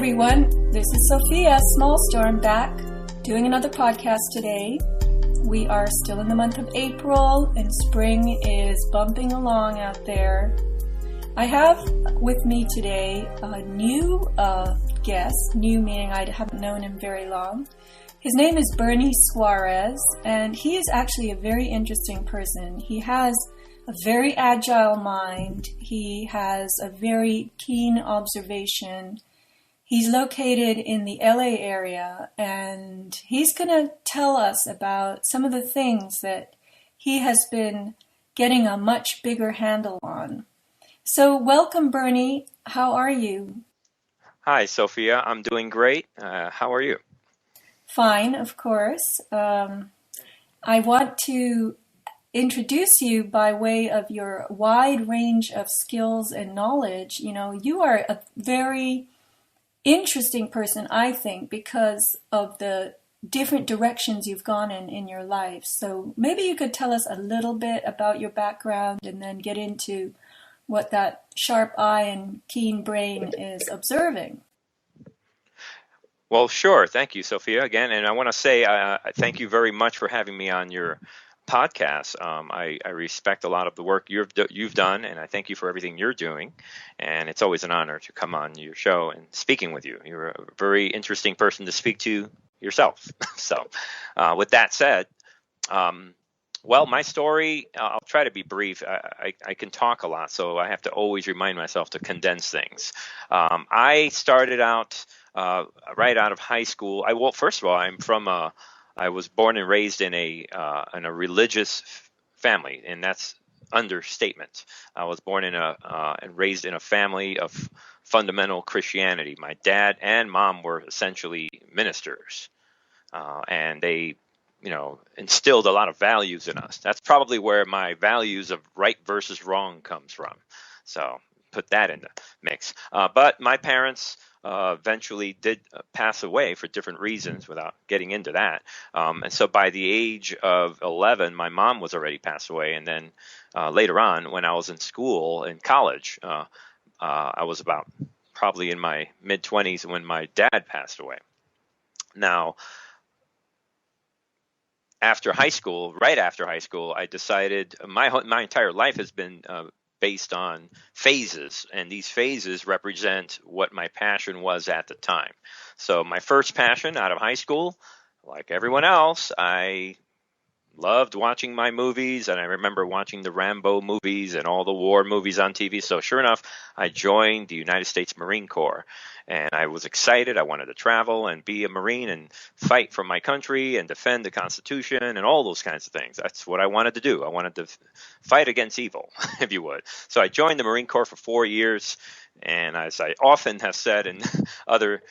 everyone, this is Sofia Smallstorm back doing another podcast today. We are still in the month of April and spring is bumping along out there. I have with me today a new guest, new meaning I haven't known him very long. His name is Bernie Suarez, and he is actually a very interesting person. He has a very agile mind. He has a very keen observation. He's located in the LA area, and he's going to tell us about some of the things that he has been getting a much bigger handle on. So welcome, Bernie. How are you? Hi, Sophia. I'm doing great. How are you? Fine, of course. I want to introduce you by way of your wide range of skills and knowledge. You know, you are a very interesting person, I think, because of the different directions you've gone in your life. So maybe you could tell us a little bit about your background and then get into what that sharp eye and keen brain is observing. Well, sure. Thank you, Sophia, again. And I want to say thank you very much for having me on your podcast. I respect a lot of the work you've done, and I thank you for everything you're doing. And it's always an honor to come on your show and speaking with you. You're a very interesting person to speak to yourself. So with that said, well, my story, I'll try to be brief. I can talk a lot, so I have to always remind myself to condense things. I started out right out of high school. Well, first of all, I was born and raised in a religious family, and that's understatement. I was born and raised in a family of fundamental Christianity. My dad and mom were essentially ministers, and they, instilled a lot of values in us. That's probably where my values of right versus wrong comes from. So put that in the mix. But my parents eventually did pass away for different reasons without getting into that. And so by the age of 11, my mom was already passed away. And then later on, when I was in school, in college, I was about probably in my mid-20s when my dad passed away. Now, right after high school, I decided my entire life has been based on phases, and these phases represent what my passion was at the time. So my first passion out of high school, like everyone else, I loved watching my movies, and I remember watching the Rambo movies and all the war movies on TV. So sure enough, I joined the United States Marine Corps, and I was excited. I wanted to travel and be a Marine and fight for my country and defend the Constitution and all those kinds of things. That's what I wanted to do. I wanted to fight against evil, if you would. So I joined the Marine Corps for 4 years, and as I often have said in other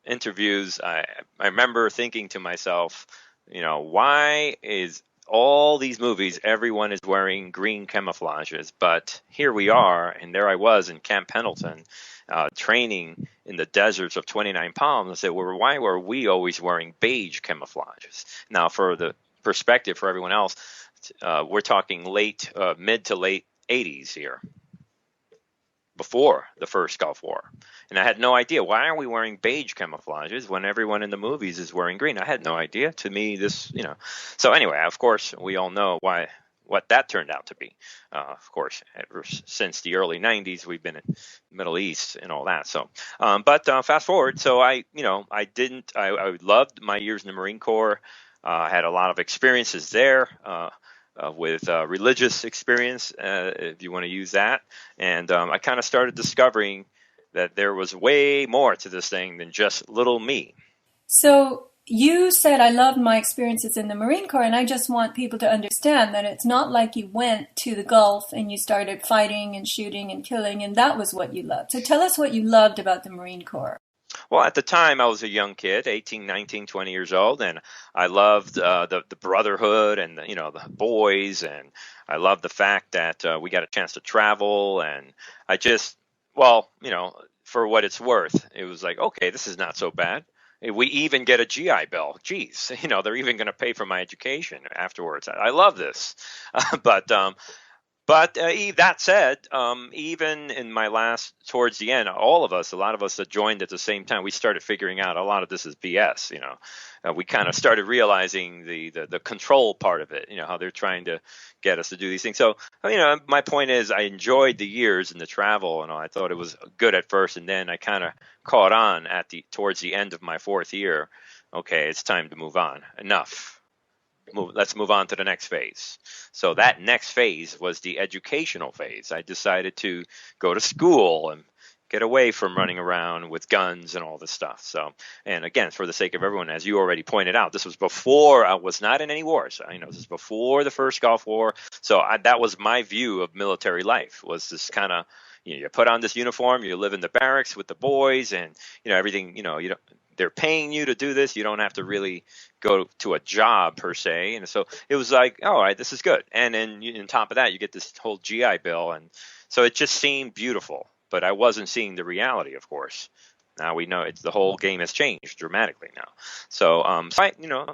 interviews, I remember thinking to myself, why is all these movies, everyone is wearing green camouflages, but here we are, and there I was in Camp Pendleton, training in the deserts of 29 Palms. I said, well, why were we always wearing beige camouflages? Now, for the perspective for everyone else, we're talking mid to late 80s here, before the first Gulf War. And I had no idea, why are we wearing beige camouflages when everyone in the movies is wearing green? I had no idea. To me, So anyway, of course, we all know what that turned out to be. Of course, ever since the early 90s, we've been in the Middle East and all that. So, but fast forward. So I loved my years in the Marine Corps. I had a lot of experiences there. With religious experience, if you want to use that. And I kind of started discovering that there was way more to this thing than just little me. So you said, I loved my experiences in the Marine Corps, and I just want people to understand that it's not like you went to the Gulf and you started fighting and shooting and killing, and that was what you loved. So tell us what you loved about the Marine Corps. Well, at the time, I was a young kid, 18, 19, 20 years old, and I loved the brotherhood and, the boys, and I loved the fact that we got a chance to travel, and I just, for what it's worth, it was like, okay, this is not so bad. We even get a GI Bill. Geez, they're even going to pay for my education afterwards. I love this. But But that said, even in my towards the end, a lot of us that joined at the same time, we started figuring out a lot of this is BS. We kind of started realizing the control part of it. How they're trying to get us to do these things. So, my point is, I enjoyed the years and the travel, and I thought it was good at first, and then I kind of caught on towards the end of my fourth year. Okay, it's time to move on. Enough. Let's move on to the next phase. So that next phase was the educational phase. I decided to go to school and get away from running around with guns and all this stuff. So, and again, for the sake of everyone, as you already pointed out, this was before I was not in any wars. This is before the first Gulf War. So that was my view of military life, was this kind of, you put on this uniform, you live in the barracks with the boys, and everything. They're paying you to do this. You don't have to really go to a job per se. And so it was like, all right, this is good. And then on top of that, you get this whole GI Bill. And so it just seemed beautiful, but I wasn't seeing the reality, of course. Now we know the whole game has changed dramatically now. So, I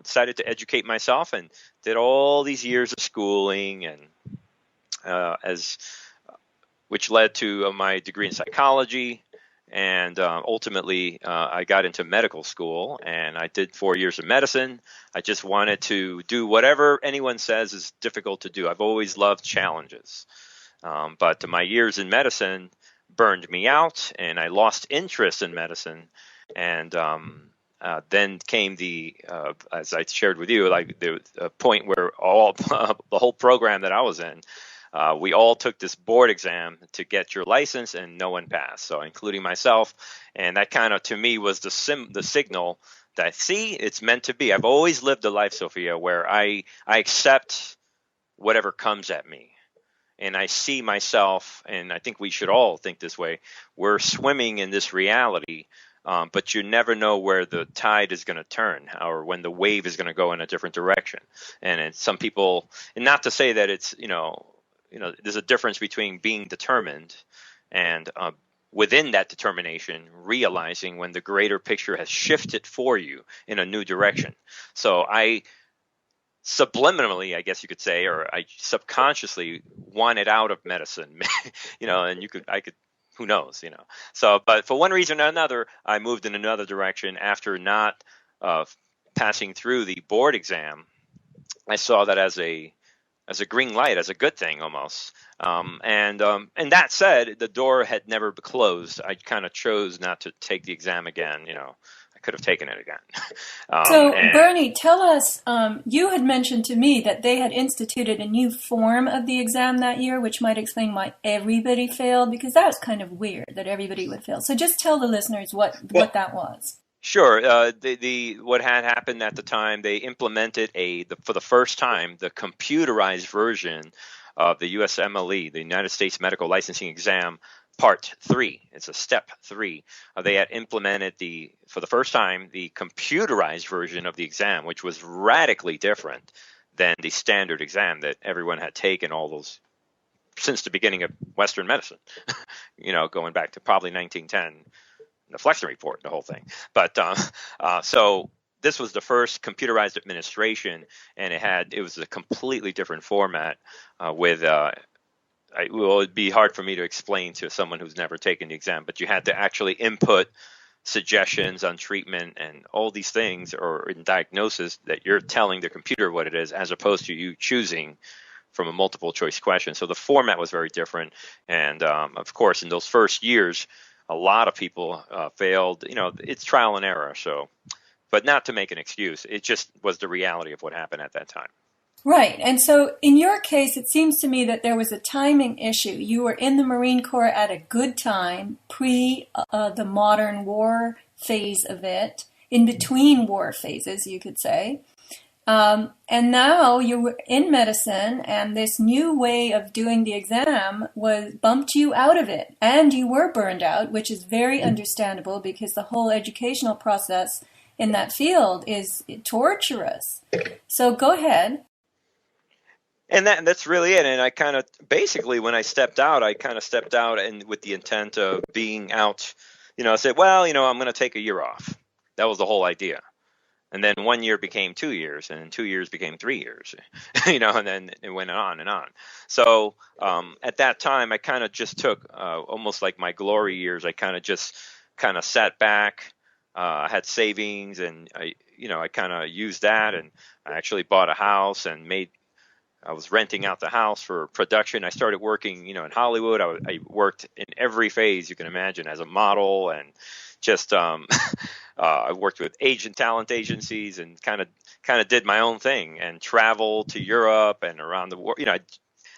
decided to educate myself and did all these years of schooling, and which led to my degree in psychology. And ultimately, I got into medical school, and I did 4 years of medicine. I just wanted to do whatever anyone says is difficult to do. I've always loved challenges. But my years in medicine burned me out, and I lost interest in medicine. And then came as I shared with you, like the point where the whole program that I was in, we all took this board exam to get your license, and no one passed, so including myself. And that kind of, to me, was the signal that, see, it's meant to be. I've always lived a life, Sophia, where I accept whatever comes at me. And I see myself, and I think we should all think this way, we're swimming in this reality, but you never know where the tide is going to turn or when the wave is going to go in a different direction. And some people, and not to say that it's, there's a difference between being determined and within that determination, realizing when the greater picture has shifted for you in a new direction. So I subliminally, I guess you could say, or I subconsciously wanted out of medicine, and I could, who knows, So, but for one reason or another, I moved in another direction after not passing through the board exam. I saw that as a green light, as a good thing almost. And that said, the door had never closed. I kind of chose not to take the exam again. I could have taken it again. Bernie, tell us, you had mentioned to me that they had instituted a new form of the exam that year, which might explain why everybody failed, because that was kind of weird that everybody would fail. So just tell the listeners what that was. Sure. What had happened at the time, they implemented for the first time, the computerized version of the USMLE, the United States Medical Licensing Exam, Part 3. It's a Step 3. They had implemented for the first time, the computerized version of the exam, which was radically different than the standard exam that everyone had taken since the beginning of Western medicine, going back to probably 1910. The Flexner Report, the whole thing. But so this was the first computerized administration, and it was a completely different format. It'd be hard for me to explain to someone who's never taken the exam, but you had to actually input suggestions on treatment and all these things, or in diagnosis, that you're telling the computer what it is, as opposed to you choosing from a multiple choice question. So the format was very different, and of course, in those first years, a lot of people failed. It's trial and error. So, but not to make an excuse. It just was the reality of what happened at that time. Right. And so in your case, it seems to me that there was a timing issue. You were in the Marine Corps at a good time, pre the modern war phase of it, in between war phases, you could say. And now you were in medicine, and this new way of doing the exam bumped you out of it, and you were burned out, which is very understandable because the whole educational process in that field is torturous. So go ahead. And that's really it. And I kind of, basically, when I stepped out, and with the intent of being out, I said, well, I'm going to take a year off. That was the whole idea. And then 1 year became 2 years, and then 2 years became 3 years, and then it went on and on. So at that time, I kind of just took almost like my glory years. I kind of just sat back. I had savings, and I kind of used that, and I actually bought a house and I was renting out the house for production. I started working, in Hollywood. I worked in every phase you can imagine as a model, and just I worked with talent agencies, and kind of did my own thing and traveled to Europe and around the world.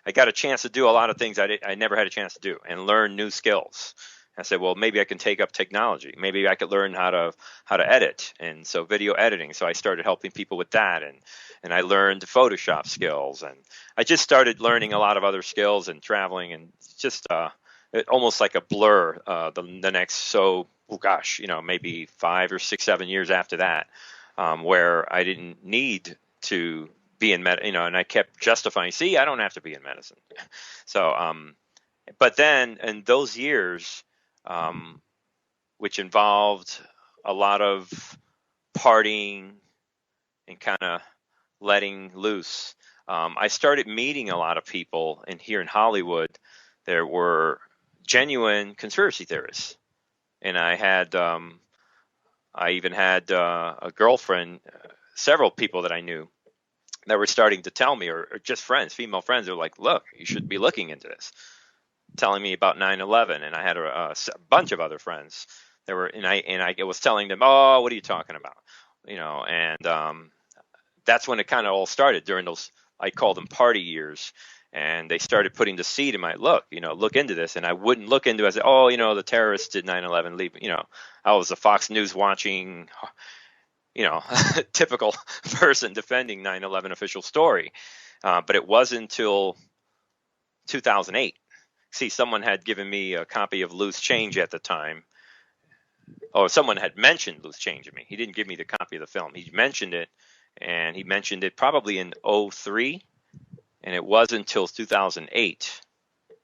I got a chance to do a lot of things I never had a chance to do, and learn new skills. I said, well, maybe I can take up technology. Maybe I could learn how to edit, and so video editing. So I started helping people with that, and I learned Photoshop skills, and I just started learning a lot of other skills and traveling, and just almost like a blur. The next maybe 5 or 6, 7 years after that, where I didn't need to be in and I kept justifying. See, I don't have to be in medicine. So, but then in those years, which involved a lot of partying and kind of letting loose, I started meeting a lot of people. And here in Hollywood, there were genuine conspiracy theorists. And I even had a girlfriend, several people that I knew that were starting to tell me, or just friends, female friends, they're like, look, you should be looking into this, telling me about 9/11. And I had a bunch of other friends that were, and I was telling them, oh, what are you talking about? And that's when it kind of all started, during those, I call them party years. And they started putting the seed in my look into this. And I wouldn't look into it. I said, oh, the terrorists did 9/11. Leave. I was a Fox News watching, typical person defending 9/11 official story. But it wasn't until 2008. See, someone had given me a copy of Loose Change at the time. Oh, someone had mentioned Loose Change to me. He didn't give me the copy of the film. He mentioned it, and he mentioned it probably in 2003. And it wasn't until 2008.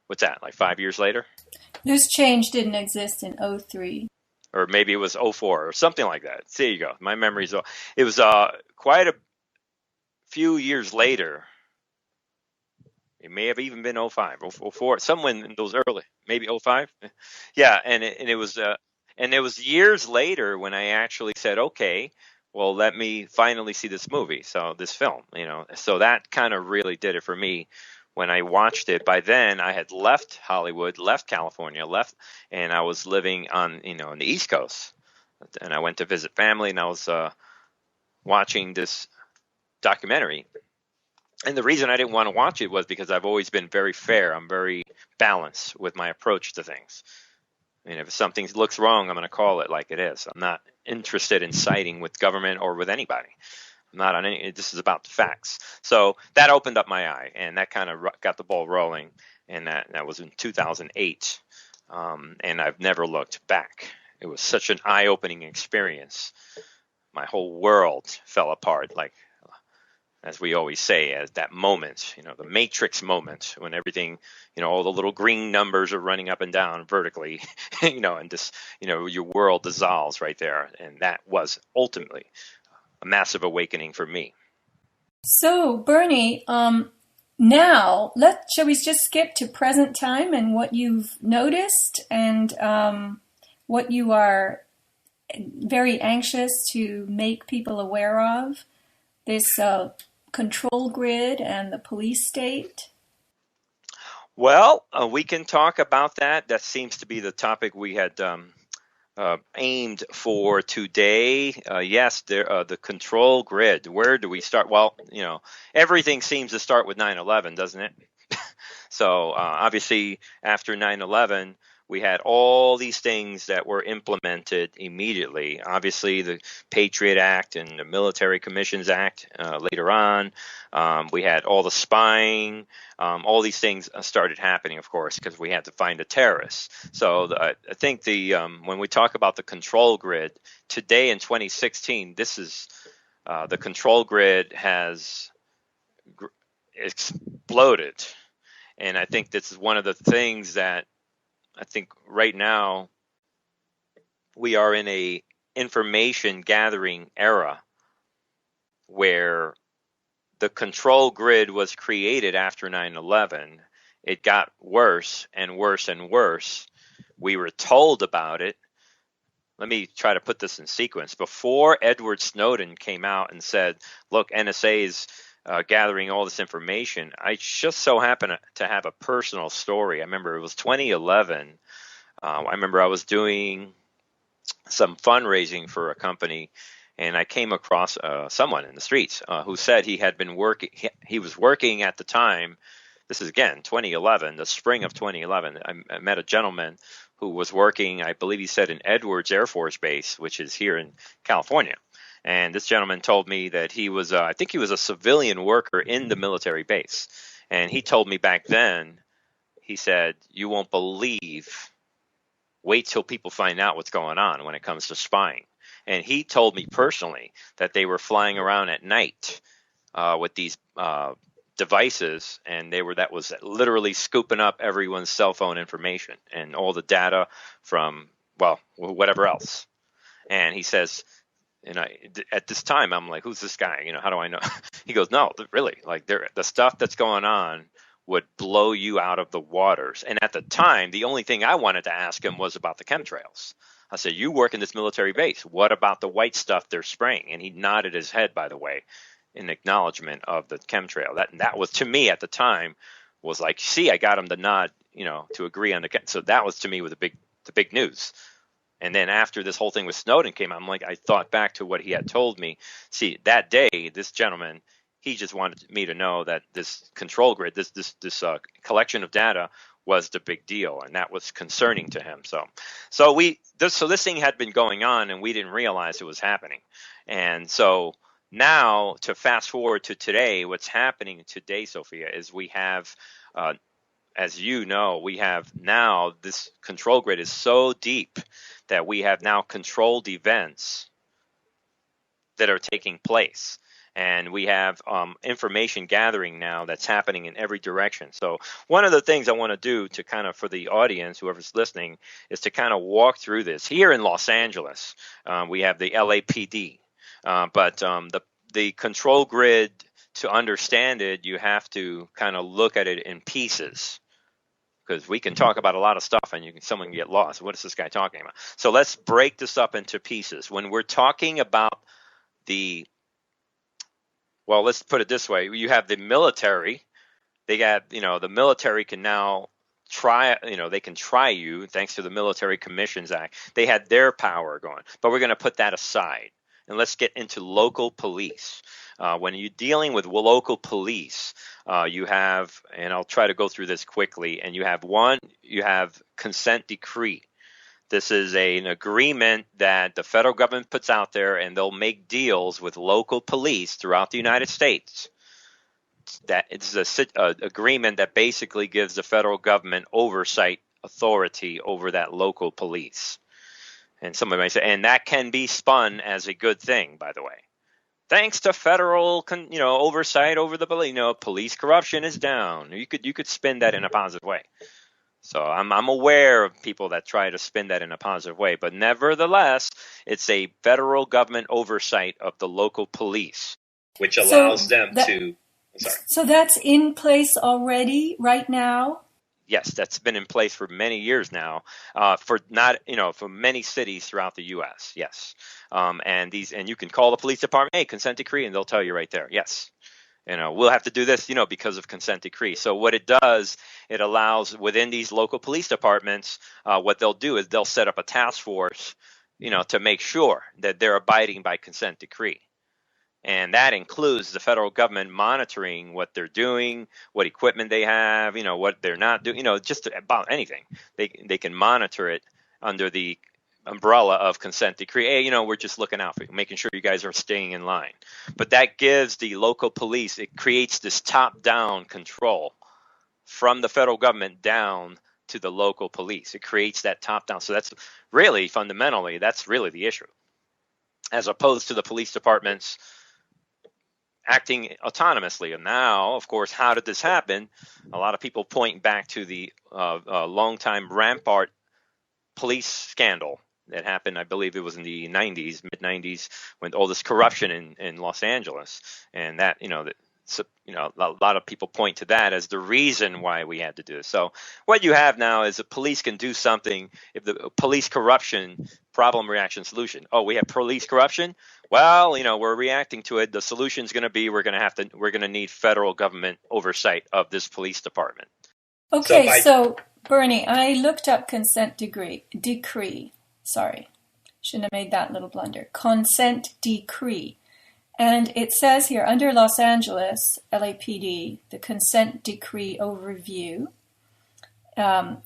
What's that, like 5 years later? Loose Change didn't exist in 2003. Or maybe it was 2004 or something like that. There you go. My memory's all. It was quite a few years later. It may have even been 2005, 2004, somewhere in those early, maybe 2005. Yeah, and it was years later when I actually said, okay, well, let me finally see this movie. So this film, so that kind of really did it for me when I watched it. By then I had left Hollywood, left California, and I was living on the East Coast. And I went to visit family, and I was watching this documentary. And the reason I didn't want to watch it was because I've always been very fair. I'm very balanced with my approach to things. If something looks wrong, I'm going to call it like it is. I'm not interested in siding with government or with anybody. I'm not on any. This is about the facts. So that opened up my eye, and that kind of got the ball rolling. And that was in 2008, and I've never looked back. It was such an eye-opening experience. My whole world fell apart, like, as we always say, as that moment, the Matrix moment, when everything, all the little green numbers are running up and down vertically, and just, your world dissolves right there. And that was ultimately a massive awakening for me. So, Bernie, now shall we just skip to present time and what you've noticed and what you are very anxious to make people aware of? This control grid and the police state? Well, we can talk about that. That seems to be the topic we had aimed for today. Yes, the control grid. Where do we start? Well, everything seems to start with 9/11, doesn't it? So obviously, after 9/11, we had all these things that were implemented immediately. Obviously, the Patriot Act and the Military Commissions Act later on. We had all the spying. All these things started happening, of course, because we had to find the terrorists. So I think when we talk about the control grid, today in 2016, this is the control grid has exploded. And I think this is one of the things that I think right now we are in a information gathering era where the control grid was created after 9/11. It got worse and worse and worse. We were told about it. Let me try to put this in sequence. Before Edward Snowden came out and said, look, NSA is gathering all this information, I just so happened to have a personal story. I remember it was 2011. I remember I was doing some fundraising for a company, and I came across someone in the streets who said he had been working. He was working at the time. This is again 2011, the spring of 2011. I met a gentleman who was working, I believe he said, in Edwards Air Force Base, which is here in California. And this gentleman told me that he was, I think he was a civilian worker in the military base. And he told me back then, he said, you won't believe, wait till people find out what's going on when it comes to spying. And he told me personally that they were flying around at night with these devices, and that was literally scooping up everyone's cell phone information and all the data from, well, whatever else. And he says, at this time, I'm like, who's this guy? How do I know? He goes, no, really, like the stuff that's going on would blow you out of the waters. And at the time, the only thing I wanted to ask him was about the chemtrails. I said, you work in this military base. What about the white stuff they're spraying? And he nodded his head, by the way, in acknowledgement of the chemtrail. That was, to me at the time, was like, see, I got him to nod, to agree on so that was to me the big news. And then after this whole thing with Snowden came out, I'm like, I thought back to what he had told me. See, that day, this gentleman, he just wanted me to know that this control grid, this collection of data was the big deal, and that was concerning to him. So this thing had been going on, and we didn't realize it was happening. And so now, to fast forward to today, what's happening today, Sophia, is we have, as you know, we have now this control grid is so deep that we have now controlled events that are taking place. And we have information gathering now that's happening in every direction. So one of the things I want to do to kind of, for the audience, whoever's listening, is to kind of walk through this. Here in Los Angeles, we have the LAPD. But the control grid, to understand it, you have to kind of look at it in pieces, because we can talk about a lot of stuff and someone can get lost. What is this guy talking about? So let's break this up into pieces. When we're talking about well, let's put it this way. You have the military. They got, the military can now try, they can try you thanks to the Military Commissions Act. They had their power going, but we're going to put that aside. And let's get into local police. When you're dealing with local police, you have, and I'll try to go through this quickly, and you have consent decree. This is an agreement that the federal government puts out there, and they'll make deals with local police throughout the United States. That it's an agreement that basically gives the federal government oversight authority over that local police. And somebody might say, and that can be spun as a good thing, by the way. Thanks to federal, oversight over the police corruption is down. You could spin that in a positive way. So I'm aware of people that try to spin that in a positive way, but nevertheless, it's a federal government oversight of the local police, which allows them to. So that's in place already right now? Yes, that's been in place for many years now, for many cities throughout the U.S. Yes, and you can call the police department, hey, consent decree, and they'll tell you right there. Yes, we'll have to do this, because of consent decree. So what it does, it allows within these local police departments, what they'll do is they'll set up a task force, to make sure that they're abiding by consent decree. And that includes the federal government monitoring what they're doing, what equipment they have, what they're not doing, just about anything. They can monitor it under the umbrella of consent decree. Hey, we're just looking out for you, making sure you guys are staying in line. But that gives the local police, it creates this top-down control from the federal government down to the local police. It creates that top-down. So that's really, fundamentally, that's really the issue. As opposed to the police departments acting autonomously. And now, of course, how did this happen? A lot of people point back to the longtime Rampart police scandal. that happened. I believe it was in the 90s, mid 90s, when all this corruption in Los Angeles, and that so, a lot of people point to that as the reason why we had to do this. So what you have now is the police can do something. If the police corruption, problem, reaction, solution. Oh, we have police corruption. Well, we're reacting to it. The solution is going to be we're going to need federal government oversight of this police department. Okay, so Bernie, I looked up consent decree. Sorry, shouldn't have made that little blunder. Consent decree. And it says here, under Los Angeles, LAPD, the consent decree overview.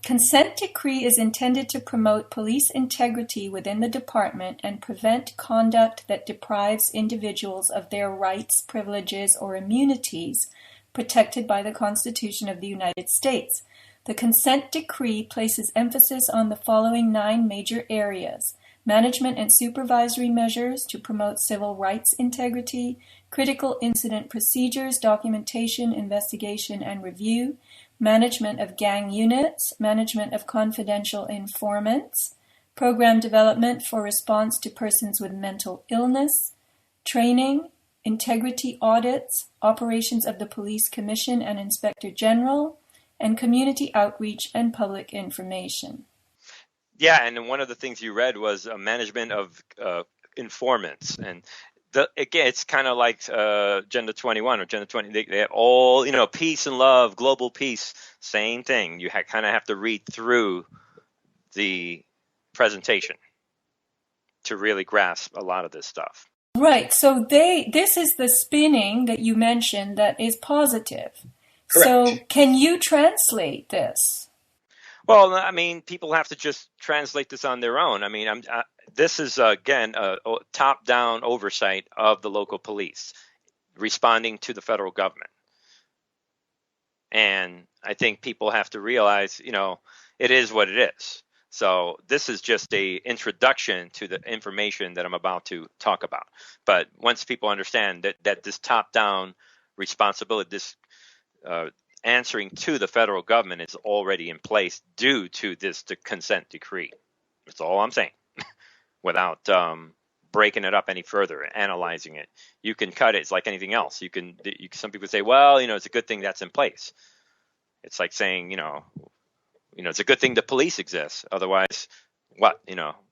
Consent decree is intended to promote police integrity within the department and prevent conduct that deprives individuals of their rights, privileges, or immunities protected by the Constitution of the United States. The consent decree places emphasis on the following 9 major areas: management and supervisory measures to promote civil rights integrity, critical incident procedures, documentation, investigation, and review, management of gang units, management of confidential informants, program development for response to persons with mental illness, training, integrity audits, operations of the Police Commission and Inspector General, and community outreach and public information. Yeah, and one of the things you read was management of informants, and again, it's kind of like Agenda 21 or Agenda 20. They have all, peace and love, global peace, same thing. You kind of have to read through the presentation to really grasp a lot of this stuff. Right. So this is the spinning that you mentioned that is positive. Correct. So can you translate this? Well, people have to just translate this on their own. This is, again, a top-down oversight of the local police responding to the federal government. And I think people have to realize, it is what it is. So this is just a introduction to the information that I'm about to talk about. But once people understand that this top-down responsibility, this answering to the federal government is already in place due to the consent decree. That's all I'm saying. Without breaking it up any further, analyzing it, you can cut it. It's like anything else. Some people say, well, it's a good thing that's in place. It's like saying, it's a good thing the police exist. Otherwise, what?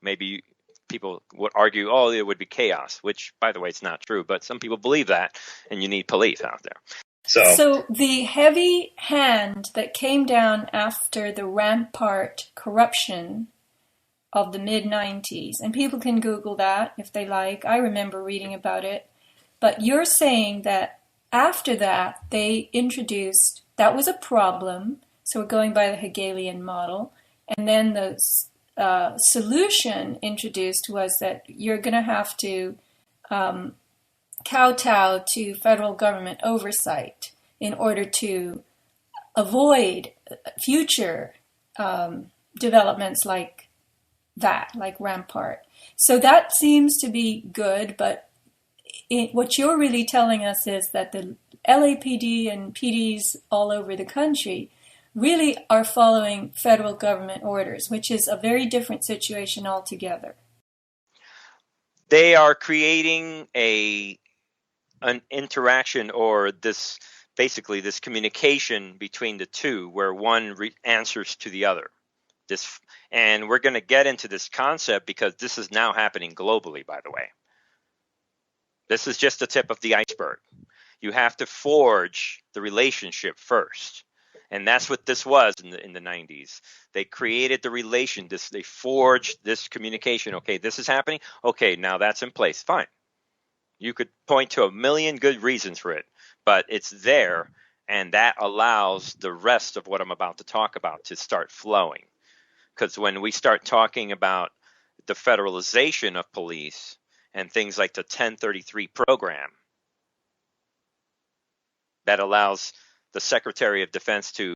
Maybe people would argue, oh, it would be chaos, which, by the way, it's not true. But some people believe that, and you need police out there. So the heavy hand that came down after the rampart corruption of the mid-90s, and people can Google that if they like. I remember reading about it. But you're saying that after that, they introduced, that was a problem, so we're going by the Hegelian model, and then the solution introduced was that you're going to have to kowtow to federal government oversight in order to avoid future developments like that, like Rampart. So that seems to be good, but what you're really telling us is that the LAPD and PDs all over the country really are following federal government orders, which is a very different situation altogether. They are creating an interaction, or this communication between the two, where one answers to the other. And we're going to get into this concept because this is now happening globally, by the way. This is just the tip of the iceberg. You have to forge the relationship first. And that's what this was in the 90s. They created the relation. They forged this communication. Okay, this is happening. Okay, now that's in place. Fine. You could point to a million good reasons for it, but it's there, and that allows the rest of what I'm about to talk about to start flowing. Because when we start talking about the federalization of police and things like the 1033 program that allows the Secretary of Defense to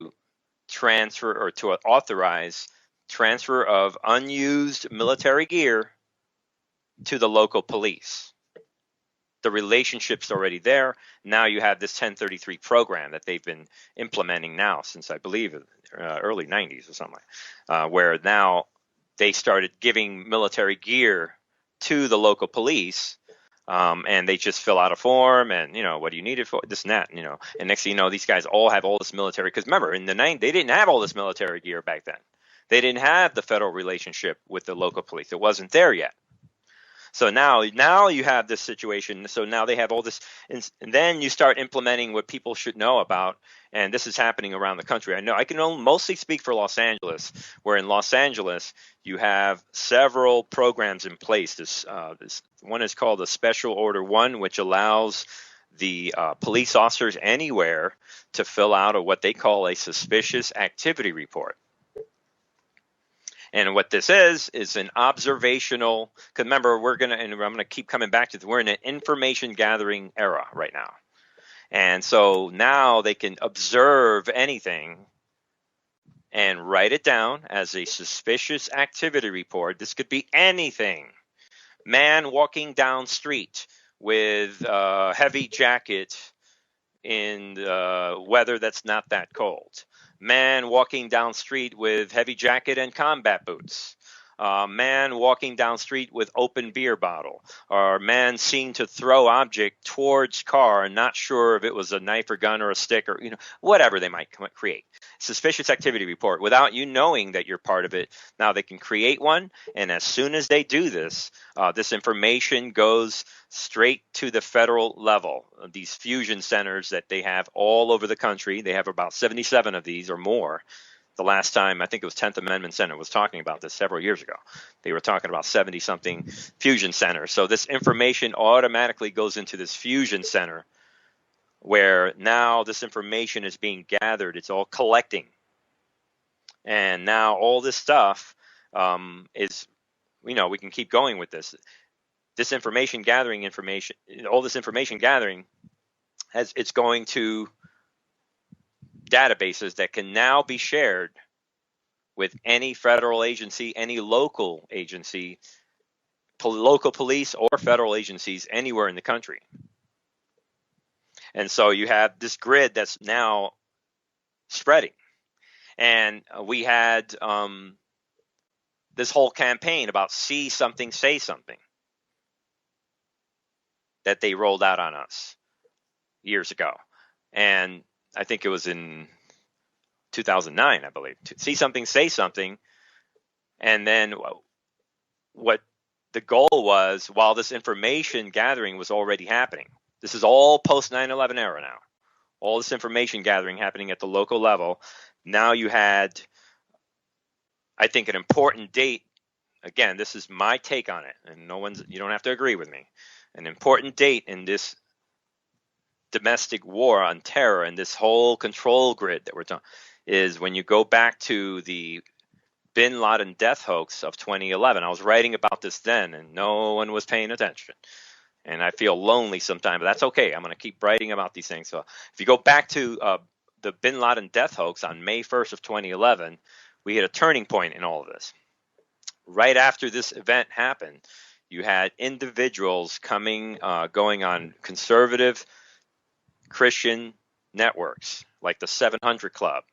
transfer or to authorize transfer of unused military gear to the local police. The relationship's already there. Now you have this 1033 program that they've been implementing now since, I believe, early 90s or something, where now they started giving military gear to the local police. And they just fill out a form, and what do you need it for? This and that, And next thing you know, these guys all have all this military. Because remember, in the 90s, they didn't have all this military gear back then. They didn't have the federal relationship with the local police. It wasn't there yet. So now you have this situation. So now they have all this, and then you start implementing what people should know about. And this is happening around the country. I know I can only mostly speak for Los Angeles, where in Los Angeles you have several programs in place. This one is called the Special Order 1, which allows the police officers anywhere to fill out what they call a suspicious activity report. And what this is an observational, because remember, I'm going to keep coming back to this, we're in an information gathering era right now. And so now they can observe anything and write it down as a suspicious activity report. This could be anything. Man walking down street with a heavy jacket in the weather that's not that cold. Man walking down street with heavy jacket and combat boots. Man walking down street with open beer bottle. Or man seen to throw object towards car and not sure if it was a knife or gun or a stick or whatever they might create. Suspicious activity report without you knowing that you're part of it. Now they can create one, and as soon as they do this, this information goes straight to the federal level. These fusion centers that they have all over the country, they have about 77 of these or more. The last time, I think it was 10th Amendment Center was talking about this several years ago. They were talking about 70-something fusion centers. So this information automatically goes into this fusion center where now this information is being gathered. It's all collecting. And now all this stuff is, we can keep going with this. This information gathering, all this information gathering, it's going to databases that can now be shared with any federal agency, any local agency, local police or federal agencies anywhere in the country. And so you have this grid that's now spreading. And we had this whole campaign about see something, say something that they rolled out on us years ago. And I think it was in 2009, I believe. See something, say something. And then what the goal was, while this information gathering was already happening, this is all post 9/11 era now, all this information gathering happening at the local level. Now you had, I think, an important date. Again, this is my take on it, and you don't have to agree with me. An important date in this domestic war on terror and this whole control grid that we're talking is when you go back to the Bin Laden death hoax of 2011. I was writing about this then, and no one was paying attention. And I feel lonely sometimes, but that's okay. I'm going to keep writing about these things. So if you go back to the Bin Laden death hoax on May 1st of 2011, we hit a turning point in all of this. Right after this event happened, you had individuals going on conservative Christian networks like the 700 Club,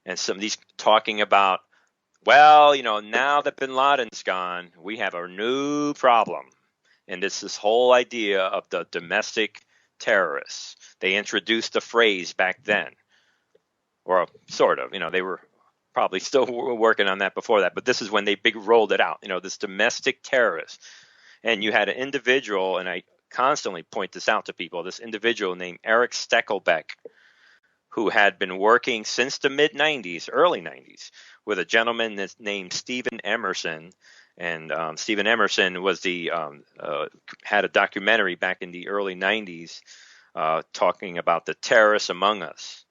and some of these talking about, well, now that Bin Laden's gone, we have a new problem. And it's this whole idea of the domestic terrorists. They introduced the phrase back then, or sort of, they were probably still working on that before that, but this is when they rolled it out, this domestic terrorist. And you had an individual, and I constantly point this out to people, this individual named Eric Steckelbeck, who had been working since the mid-90s, early 90s, with a gentleman that's named Stephen Emerson. And Stephen Emerson was had a documentary back in the early 90s talking about the terrorists among us.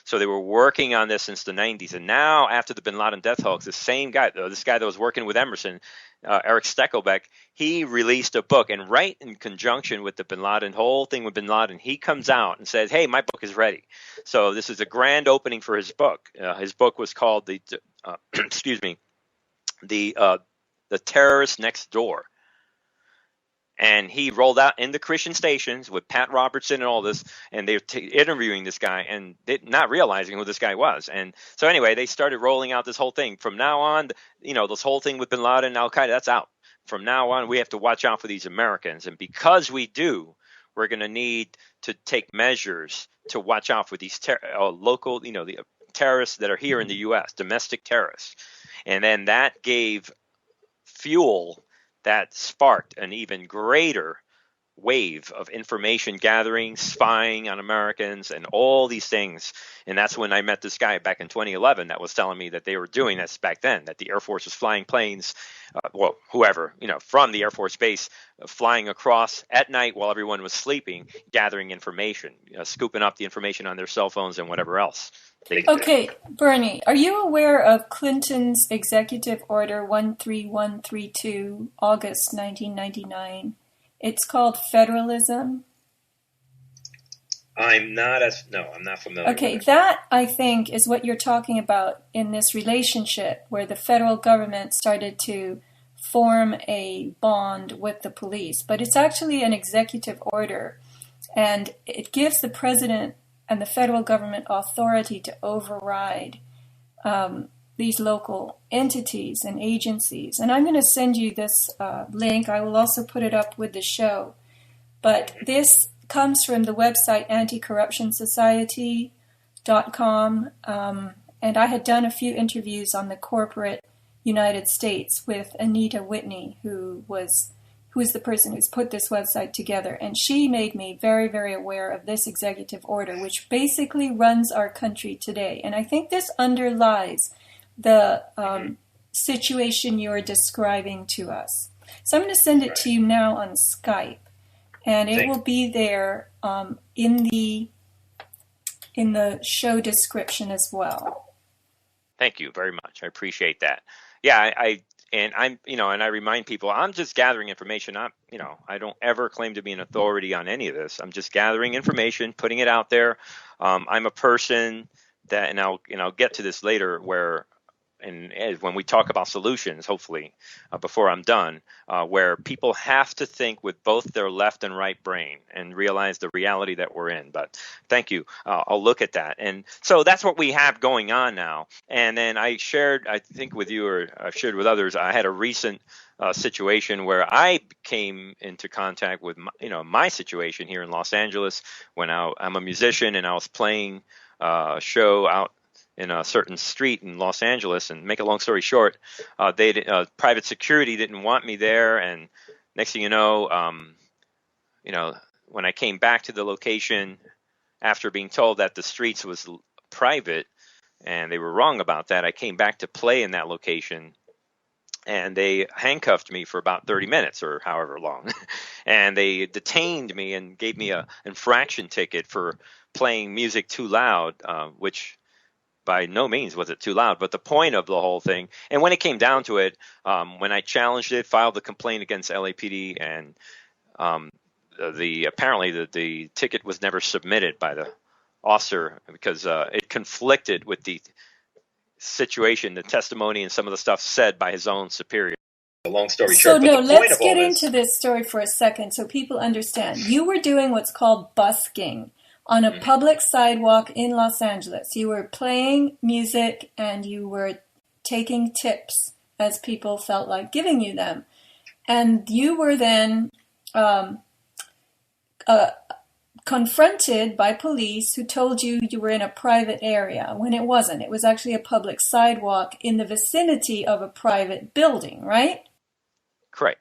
So they were working on this since the 90s. And now, after the Bin Laden death hoax, the same guy, this guy that was working with Emerson, Eric Steckelbeck, he released a book. And right in conjunction with the Bin Laden, whole thing with Bin Laden, he comes out and says, hey, my book is ready. So this is a grand opening for his book. His book was called The Terrorist Next Door. And he rolled out into Christian stations with Pat Robertson and all this, and they're interviewing this guy and not realizing who this guy was. And so anyway, they started rolling out this whole thing. From now on, this whole thing with Bin Laden and Al Qaeda, that's out. From now on, we have to watch out for these Americans. And because we do, we're going to need to take measures to watch out for these local, the terrorists that are here in the U.S., domestic terrorists. And then that gave fuel that sparked an even greater wave of information gathering, spying on Americans, and all these things. And that's when I met this guy back in 2011 that was telling me that they were doing this back then, that the Air Force was flying planes, whoever, from the Air Force Base, flying across at night while everyone was sleeping, gathering information, scooping up the information on their cell phones and whatever else. Okay, Bernie, are you aware of Clinton's Executive Order 13132, August 1999? It's called Federalism. I'm not familiar. Okay, that I think is what you're talking about in this relationship where the federal government started to form a bond with the police. But it's actually an executive order, and it gives the president and the federal government authority to override these local entities and agencies. And I'm going to send you this link. I will also put it up with the show. But this comes from the website anticorruptionsociety.com. And I had done a few interviews on the corporate United States with Anita Whitney, who is the person who's put this website together. And she made me very, very aware of this executive order, which basically runs our country today. And I think this underlies the situation you're describing to us. So I'm going to send it to you now on Skype, and it will be there in the show description as well. Thank you very much. I appreciate that. Yeah, and I remind people, I'm just gathering information. I don't ever claim to be an authority on any of this. I'm just gathering information, putting it out there. I'm a person that, and I'll get to this later, where, and when we talk about solutions, hopefully, before I'm done, where people have to think with both their left and right brain and realize the reality that we're in. But thank you. I'll look at that. And so that's what we have going on now. And then I shared, I think with you, or I've shared with others, I had a recent situation where I came into contact with my situation here in Los Angeles when I'm a musician and I was playing a show out in a certain street in Los Angeles. And make a long story short, private security didn't want me there. And next thing you know, when I came back to the location after being told that the streets was private and they were wrong about that, I came back to play in that location. And they handcuffed me for about 30 minutes or however long. And they detained me and gave me an infraction ticket for playing music too loud, which by no means was it too loud. But the point of the whole thing, and when it came down to it, when I challenged it, filed the complaint against LAPD, and apparently the ticket was never submitted by the officer because it conflicted with the situation, the testimony, and some of the stuff said by his own superior. A long story short. So let's get into this story for a second so people understand. You were doing what's called busking on a public sidewalk in Los Angeles. You were playing music and you were taking tips as people felt like giving you them. And you were then confronted by police who told you you were in a private area when it wasn't. It was actually a public sidewalk in the vicinity of a private building, right? Correct.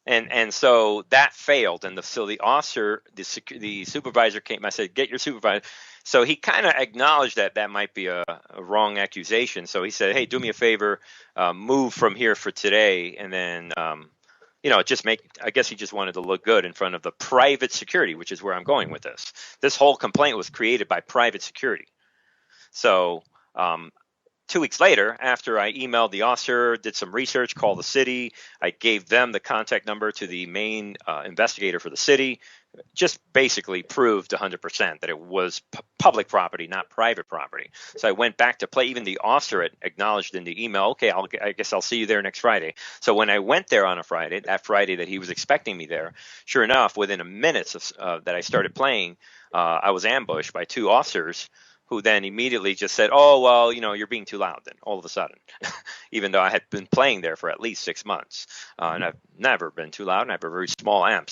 And so that failed. And so the officer, the supervisor came. I said, "Get your supervisor." So he kind of acknowledged that might be a wrong accusation. So he said, "Hey, do me a favor, move from here for today." And then, I guess he just wanted to look good in front of the private security, which is where I'm going with this. This whole complaint was created by private security. So 2 weeks later, after I emailed the officer, did some research, called the city, I gave them the contact number to the main investigator for the city, just basically proved 100% that it was public property, not private property. So I went back to play. Even the officer had acknowledged in the email, okay, I guess I'll see you there next Friday. So when I went there on a Friday, that Friday that he was expecting me there, sure enough, within a minute that I started playing, I was ambushed by 2 officers who then immediately just said, oh, well, you're being too loud then, all of a sudden, even though I had been playing there for at least 6 months. And I've never been too loud, and I have a very small amp.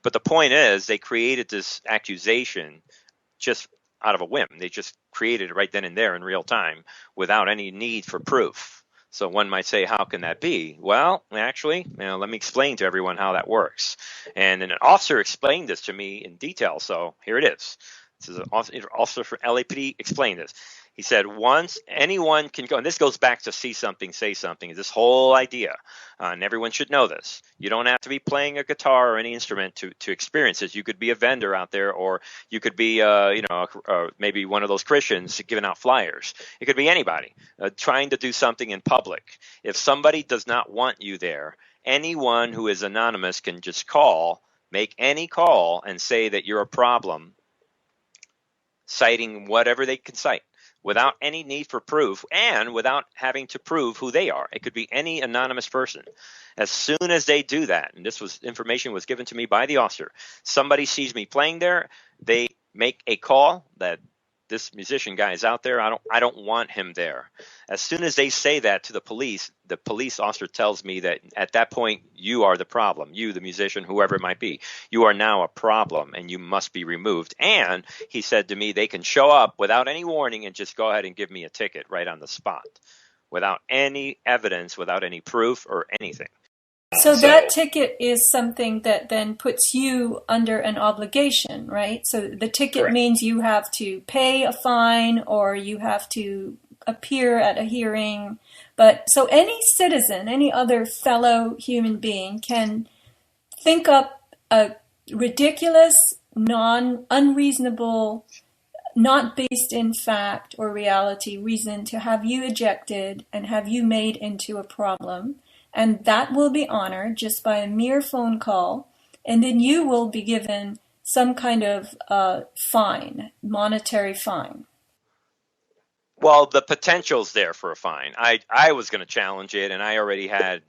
But the point is, they created this accusation just out of a whim. They just created it right then and there in real time without any need for proof. So one might say, how can that be? Well, actually, let me explain to everyone how that works. And an officer explained this to me in detail, so here it is. This is an officer from LAPD explained this. He said, once anyone can go, and this goes back to see something, say something, this whole idea, and everyone should know this. You don't have to be playing a guitar or any instrument to experience this. You could be a vendor out there, or you could be, maybe one of those Christians giving out flyers. It could be anybody trying to do something in public. If somebody does not want you there, anyone who is anonymous can just make any call and say that you're a problem, citing whatever they can cite without any need for proof and without having to prove who they are. It could be any anonymous person. As soon as they do that, and information was given to me by the officer, somebody sees me playing there, they make a call that this musician guy is out there. I don't want him there. As soon as they say that to the police officer tells me that at that point, you are the problem. You, the musician, whoever it might be, you are now a problem and you must be removed. And he said to me, they can show up without any warning and just go ahead and give me a ticket right on the spot without any evidence, without any proof or anything. So that ticket is something that then puts you under an obligation, right? So the ticket Correct. Means you have to pay a fine or you have to appear at a hearing. But so any citizen, any other fellow human being can think up a ridiculous, unreasonable, not based in fact or reality reason to have you ejected and have you made into a problem. And that will be honored just by a mere phone call. And then you will be given some kind of fine, monetary fine. Well, the potential's there for a fine. I was going to challenge it, and I already had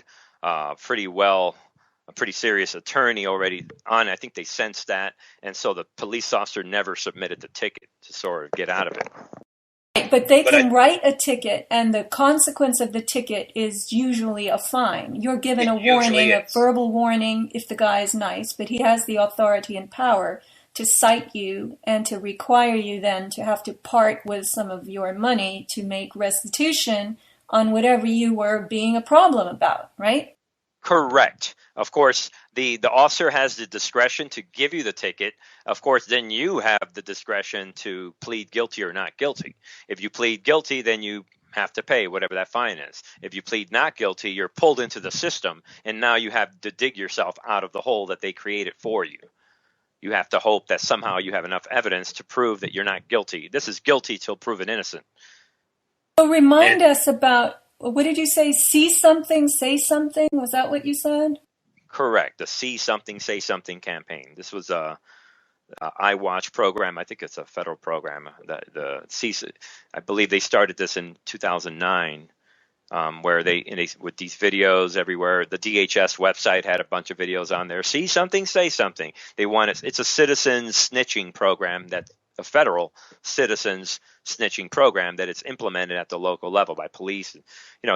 a pretty serious attorney already on. I think they sensed that. And so the police officer never submitted the ticket to sort of get out of it. But they can write a ticket, and the consequence of the ticket is usually a fine. You're given a warning, a verbal warning if the guy is nice, but he has the authority and power to cite you and to require you then to have to part with some of your money to make restitution on whatever you were being a problem about, right? Correct. Of course, the officer has the discretion to give you the ticket. Of course, then you have the discretion to plead guilty or not guilty. If you plead guilty, then you have to pay whatever that fine is. If you plead not guilty, you're pulled into the system, and now you have to dig yourself out of the hole that they created for you. You have to hope that somehow you have enough evidence to prove that you're not guilty. This is guilty till proven innocent. So remind us about, what did you say? See something, say something? Was that what you said? Correct. The See Something, Say Something campaign. This was a iWatch program. I think it's a federal program. I believe they started this in 2009, where they with these videos everywhere. The DHS website had a bunch of videos on there. See something, say something. It's a citizens snitching program, that a federal citizens snitching program that it's implemented at the local level by police.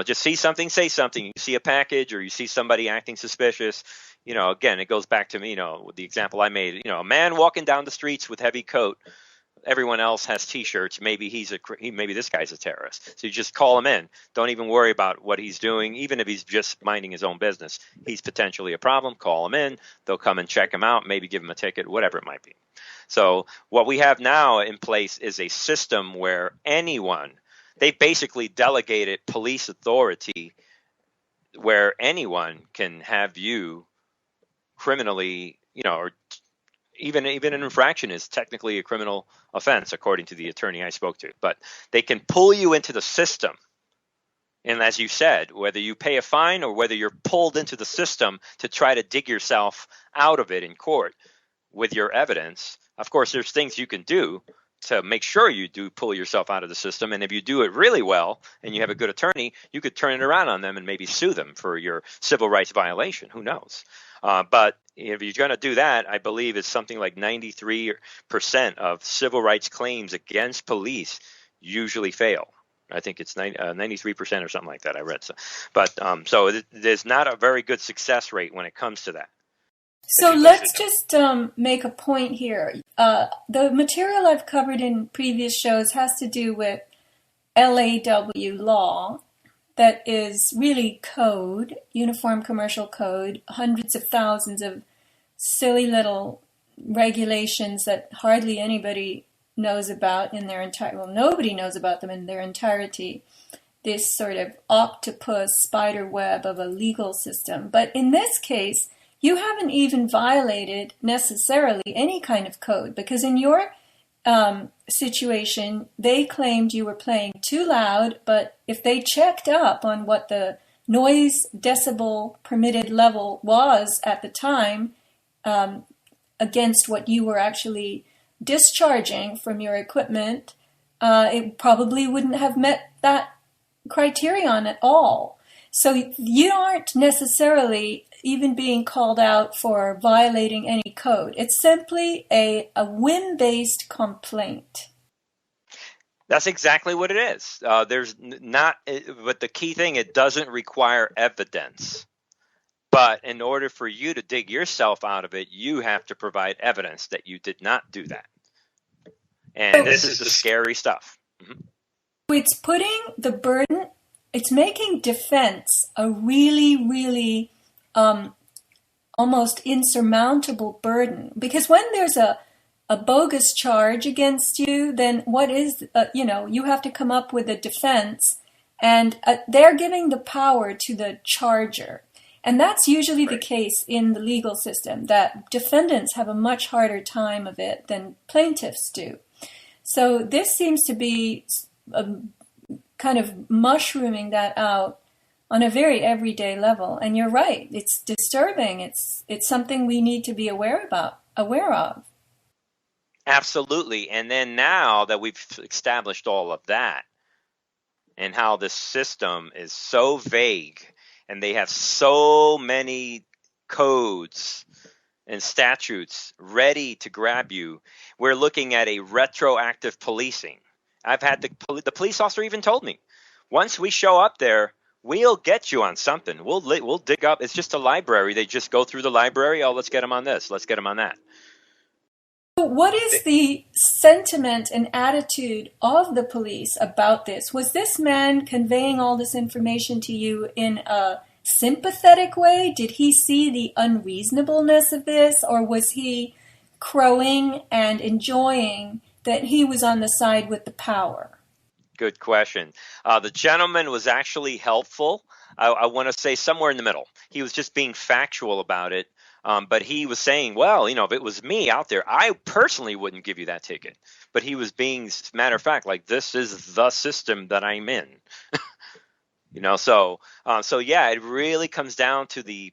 Just see something, say something. You see a package or you see somebody acting suspicious. Again, it goes back to me, with the example I made. A man walking down the streets with heavy coat. Everyone else has T-shirts. Maybe maybe this guy's a terrorist. So you just call him in. Don't even worry about what he's doing. Even if he's just minding his own business, he's potentially a problem. Call him in. They'll come and check him out. Maybe give him a ticket, whatever it might be. So what we have now in place is a system where they basically delegated police authority, where anyone can have you criminally, or even an infraction is technically a criminal offense, according to the attorney I spoke to. But they can pull you into the system And as you said, whether you pay a fine or whether you're pulled into the system to try to dig yourself out of it in court with your evidence, of course, there's things you can do to make sure you do pull yourself out of the system. And if you do it really well and you have a good attorney, you could turn it around on them and maybe sue them for your civil rights violation. Who knows? But if you're going to do that, I believe it's something like 93% of civil rights claims against police usually fail. I think it's 93% or something like that. I read so, but there's not a very good success rate when it comes to that. So let's just make a point here. The material I've covered in previous shows has to do with LAW law, that is really code, Uniform Commercial Code, hundreds of thousands of silly little regulations that hardly anybody knows about in their entire, well, nobody knows about them in their entirety. This sort of octopus spider web of a legal system. But in this case, you haven't even violated necessarily any kind of code, because in your situation, they claimed you were playing too loud, but if they checked up on what the noise decibel permitted level was at the time against what you were actually discharging from your equipment, it probably wouldn't have met that criterion at all. So you aren't necessarily even being called out for violating any code. It's simply a whim-based complaint. That's exactly what it is. There's not, but the key thing, it doesn't require evidence. But in order for you to dig yourself out of it, you have to provide evidence that you did not do that. And this is the scary stuff. Mm-hmm. It's putting the burden, it's making defense a really, really almost insurmountable burden. Because when there's a bogus charge against you, then what is, you have to come up with a defense, and they're giving the power to the charger. And that's usually the case in the legal system, that defendants have a much harder time of it than plaintiffs do. So this seems to be kind of mushrooming that out on a very everyday level. And you're right, it's disturbing. It's something we need to be aware of. Absolutely. And then now that we've established all of that and how this system is so vague and they have so many codes and statutes ready to grab you, we're looking at a retroactive policing. I've had the police officer even told me, once we show up there, we'll get you on something. We'll dig up. It's just a library. They just go through the library. Oh, let's get them on this. Let's get them on that. What is the sentiment and attitude of the police about this? Was this man conveying all this information to you in a sympathetic way? Did he see the unreasonableness of this, or was he crowing and enjoying that he was on the side with the power? Good question. The gentleman was actually helpful. I want to say somewhere in the middle. He was just being factual about it. But he was saying, well, if it was me out there, I personally wouldn't give you that ticket. But he was being, matter of fact, like, this is the system that I'm in. So yeah, it really comes down to the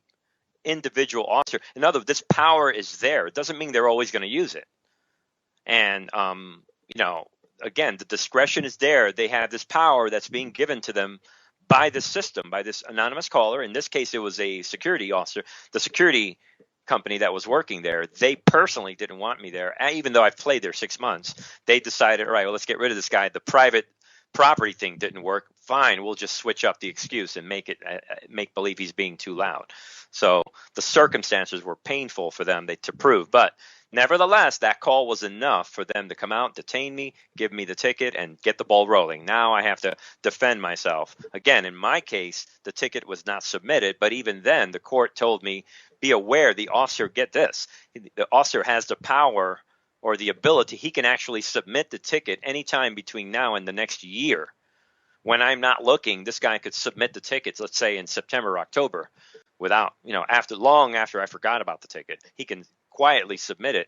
individual officer. In other words, this power is there. It doesn't mean they're always going to use it. And, again, the discretion is there. They have this power that's being given to them by this system, by this anonymous caller. In this case, it was a security officer. The security company that was working there, they personally didn't want me there. Even though I've played there 6 months, they decided, all right, well, let's get rid of this guy. The private property thing didn't work. Fine, we'll just switch up the excuse and make believe he's being too loud. So the circumstances were painful for them to prove. But nevertheless, that call was enough for them to come out, detain me, give me the ticket, and get the ball rolling. Now I have to defend myself. Again, in my case, the ticket was not submitted, but even then, the court told me, be aware, the officer, get this, the officer has the power or the ability, he can actually submit the ticket anytime between now and the next year. When I'm not looking, this guy could submit the tickets, let's say in September or October, without, long after I forgot about the ticket. He can quietly submit it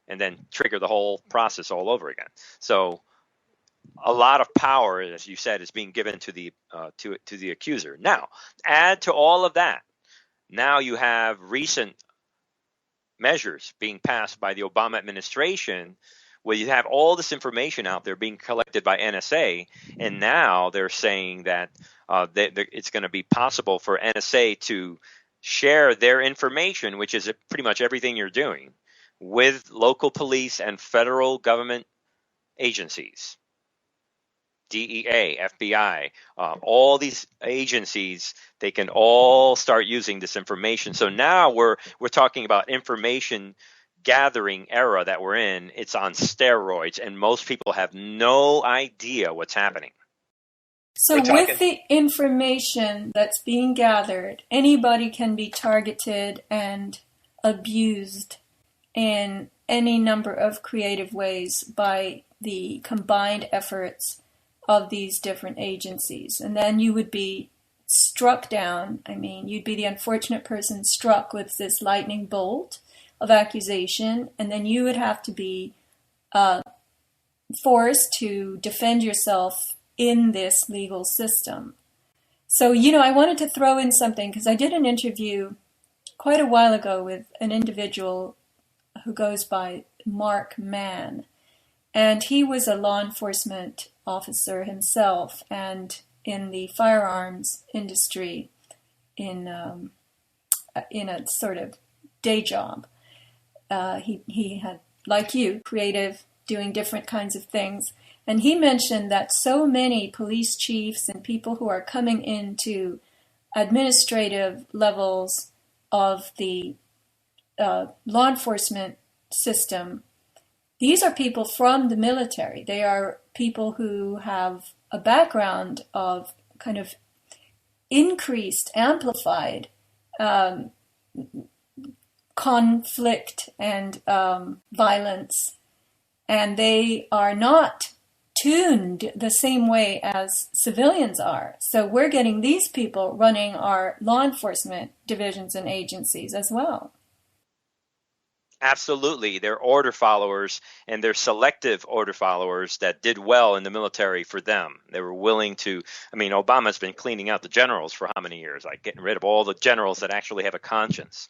and then trigger the whole process all over again. So a lot of power, as you said, is being given to the accuser. Now, add to all of that, now you have recent measures being passed by the Obama administration where you have all this information out there being collected by NSA, and now they're saying that it's going to be possible for NSA to share their information, which is pretty much everything you're doing, with local police and federal government agencies. DEA, FBI, all these agencies, they can all start using this information. So now we're talking about information gathering era that we're in. It's on steroids, and most people have no idea what's happening. So with the information that's being gathered, anybody can be targeted and abused in any number of creative ways by the combined efforts of these different agencies. And then you would be struck down. I mean, you'd be the unfortunate person struck with this lightning bolt of accusation, and then you would have to be forced to defend yourself in this legal system. So, I wanted to throw in something because I did an interview quite a while ago with an individual who goes by Mark Mann, and he was a law enforcement officer himself and in the firearms industry in a sort of day job. He had, like you, creative, doing different kinds of things. And he mentioned that so many police chiefs and people who are coming into administrative levels of the law enforcement system, these are people from the military. They are people who have a background of kind of increased, amplified conflict and violence. And they are not tuned the same way as civilians are. So we're getting these people running our law enforcement divisions and agencies as well. Absolutely. They're order followers, and they're selective order followers that did well in the military for them. They were willing to, Obama's been cleaning out the generals for how many years? Like getting rid of all the generals that actually have a conscience.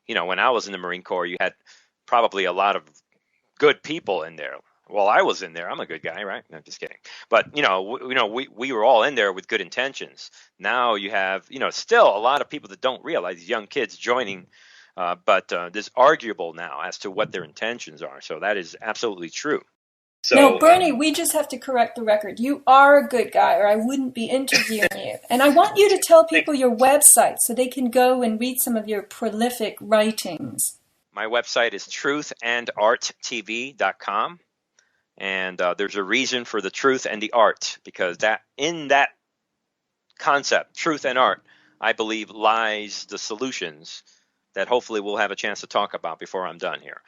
When I was in the Marine Corps, you had probably a lot of good people in there. Well, I was in there. I'm a good guy, right? No, just kidding. But, we were all in there with good intentions. Now you have, still a lot of people that don't realize, young kids joining. But there's arguable now as to what their intentions are. So that is absolutely true. So, no, Bernie, we just have to correct the record. You are a good guy, or I wouldn't be interviewing you. And I want you to tell people your website so they can go and read some of your prolific writings. My website is truthandarttv.com. And there's a reason for the truth and the art, because in that concept, truth and art, I believe lies the solutions that hopefully we'll have a chance to talk about before I'm done here,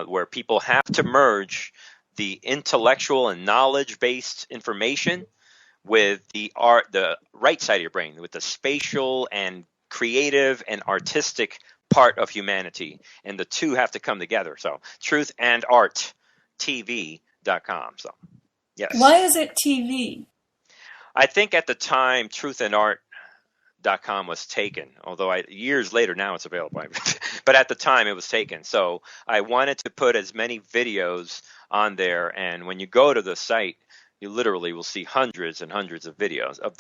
where people have to merge the intellectual and knowledge-based information with the art, the right side of your brain, with the spatial and creative and artistic part of humanity. And the two have to come together. So truthandarttv.com. So, yes. Why is it TV? I think at the time, truthandart.com was taken, although years later now it's available. But at the time it was taken. So I wanted to put as many videos on there, and when you go to the site, you literally will see hundreds and hundreds of videos of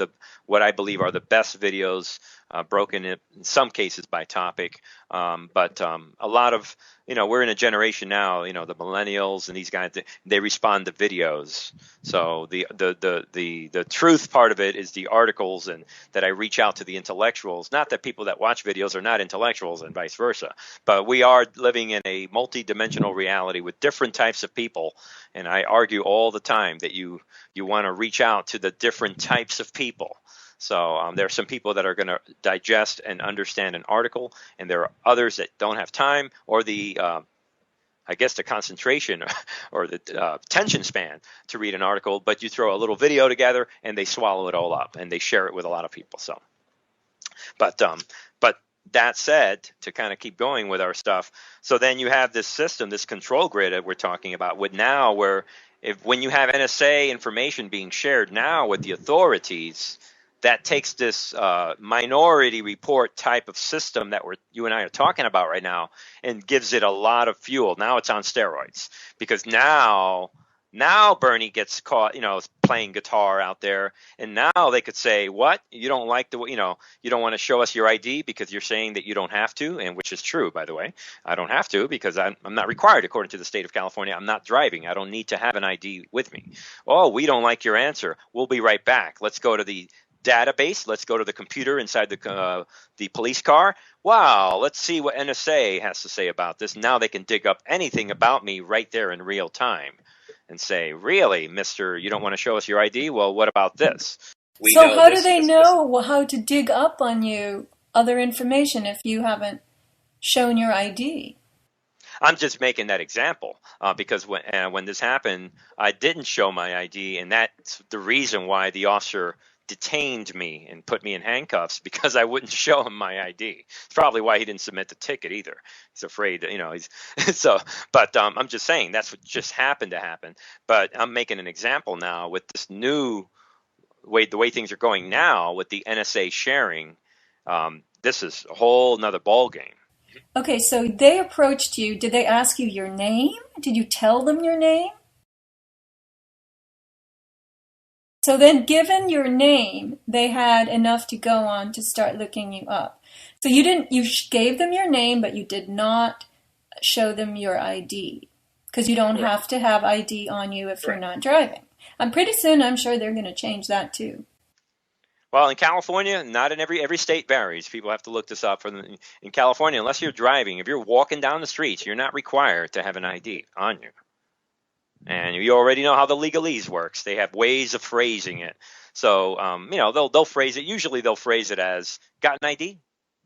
what I believe are the best videos, broken in some cases by topic. But a lot of, we're in a generation now, the millennials and these guys, they respond to videos. So the truth part of it is the articles, and that I reach out to the intellectuals. Not that people that watch videos are not intellectuals and vice versa, but we are living in a multi-dimensional reality with different types of people. And I argue all the time that you want to reach out to the different types of people. So there are some people that are going to digest and understand an article, and there are others that don't have time or the concentration or the attention span to read an article. But you throw a little video together, and they swallow it all up, and they share it with a lot of people. So, but that said, to kind of keep going with our stuff, so then you have this system, this control grid that we're talking about, with now where if when you have NSA information being shared now with the authorities, that takes this minority report type of system that you and I are talking about right now and gives it a lot of fuel. Now it's on steroids because now Bernie gets caught, playing guitar out there, and now they could say, "What? You don't like you don't want to show us your ID because you're saying that you don't have to," and which is true, by the way. I don't have to because I'm not required according to the state of California. I'm not driving. I don't need to have an ID with me. Oh, we don't like your answer. We'll be right back. Let's go to the database. Let's go to the computer inside the police car. Wow, let's see what NSA has to say about this. Now they can dig up anything about me right there in real time and say, really, mister, you don't want to show us your ID? Well, what about this? So how do they know how to dig up on you other information if you haven't shown your ID? I'm just making that example because when this happened, I didn't show my ID, and that's the reason why the officer detained me and put me in handcuffs, because I wouldn't show him my ID. It's probably why he didn't submit the ticket either. He's afraid, he's so. But I'm just saying that's what just happened to happen. But I'm making an example now with this new the way things are going now with the NSA sharing. This is a whole nother ball game. Okay, so they approached you. Did they ask you your name? Did you tell them your name? So then, given your name, they had enough to go on to start looking you up. So you gave them your name, but you did not show them your ID because you don't have to have ID on you if you're not driving. And pretty soon, I'm sure they're going to change that too. Well, in California, not in every state varies. People have to look this up. In California, unless you're driving, if you're walking down the streets, you're not required to have an ID on you. And you already know how the legalese works. They have ways of phrasing it. So, they'll phrase it. Usually they'll phrase it as, got an ID?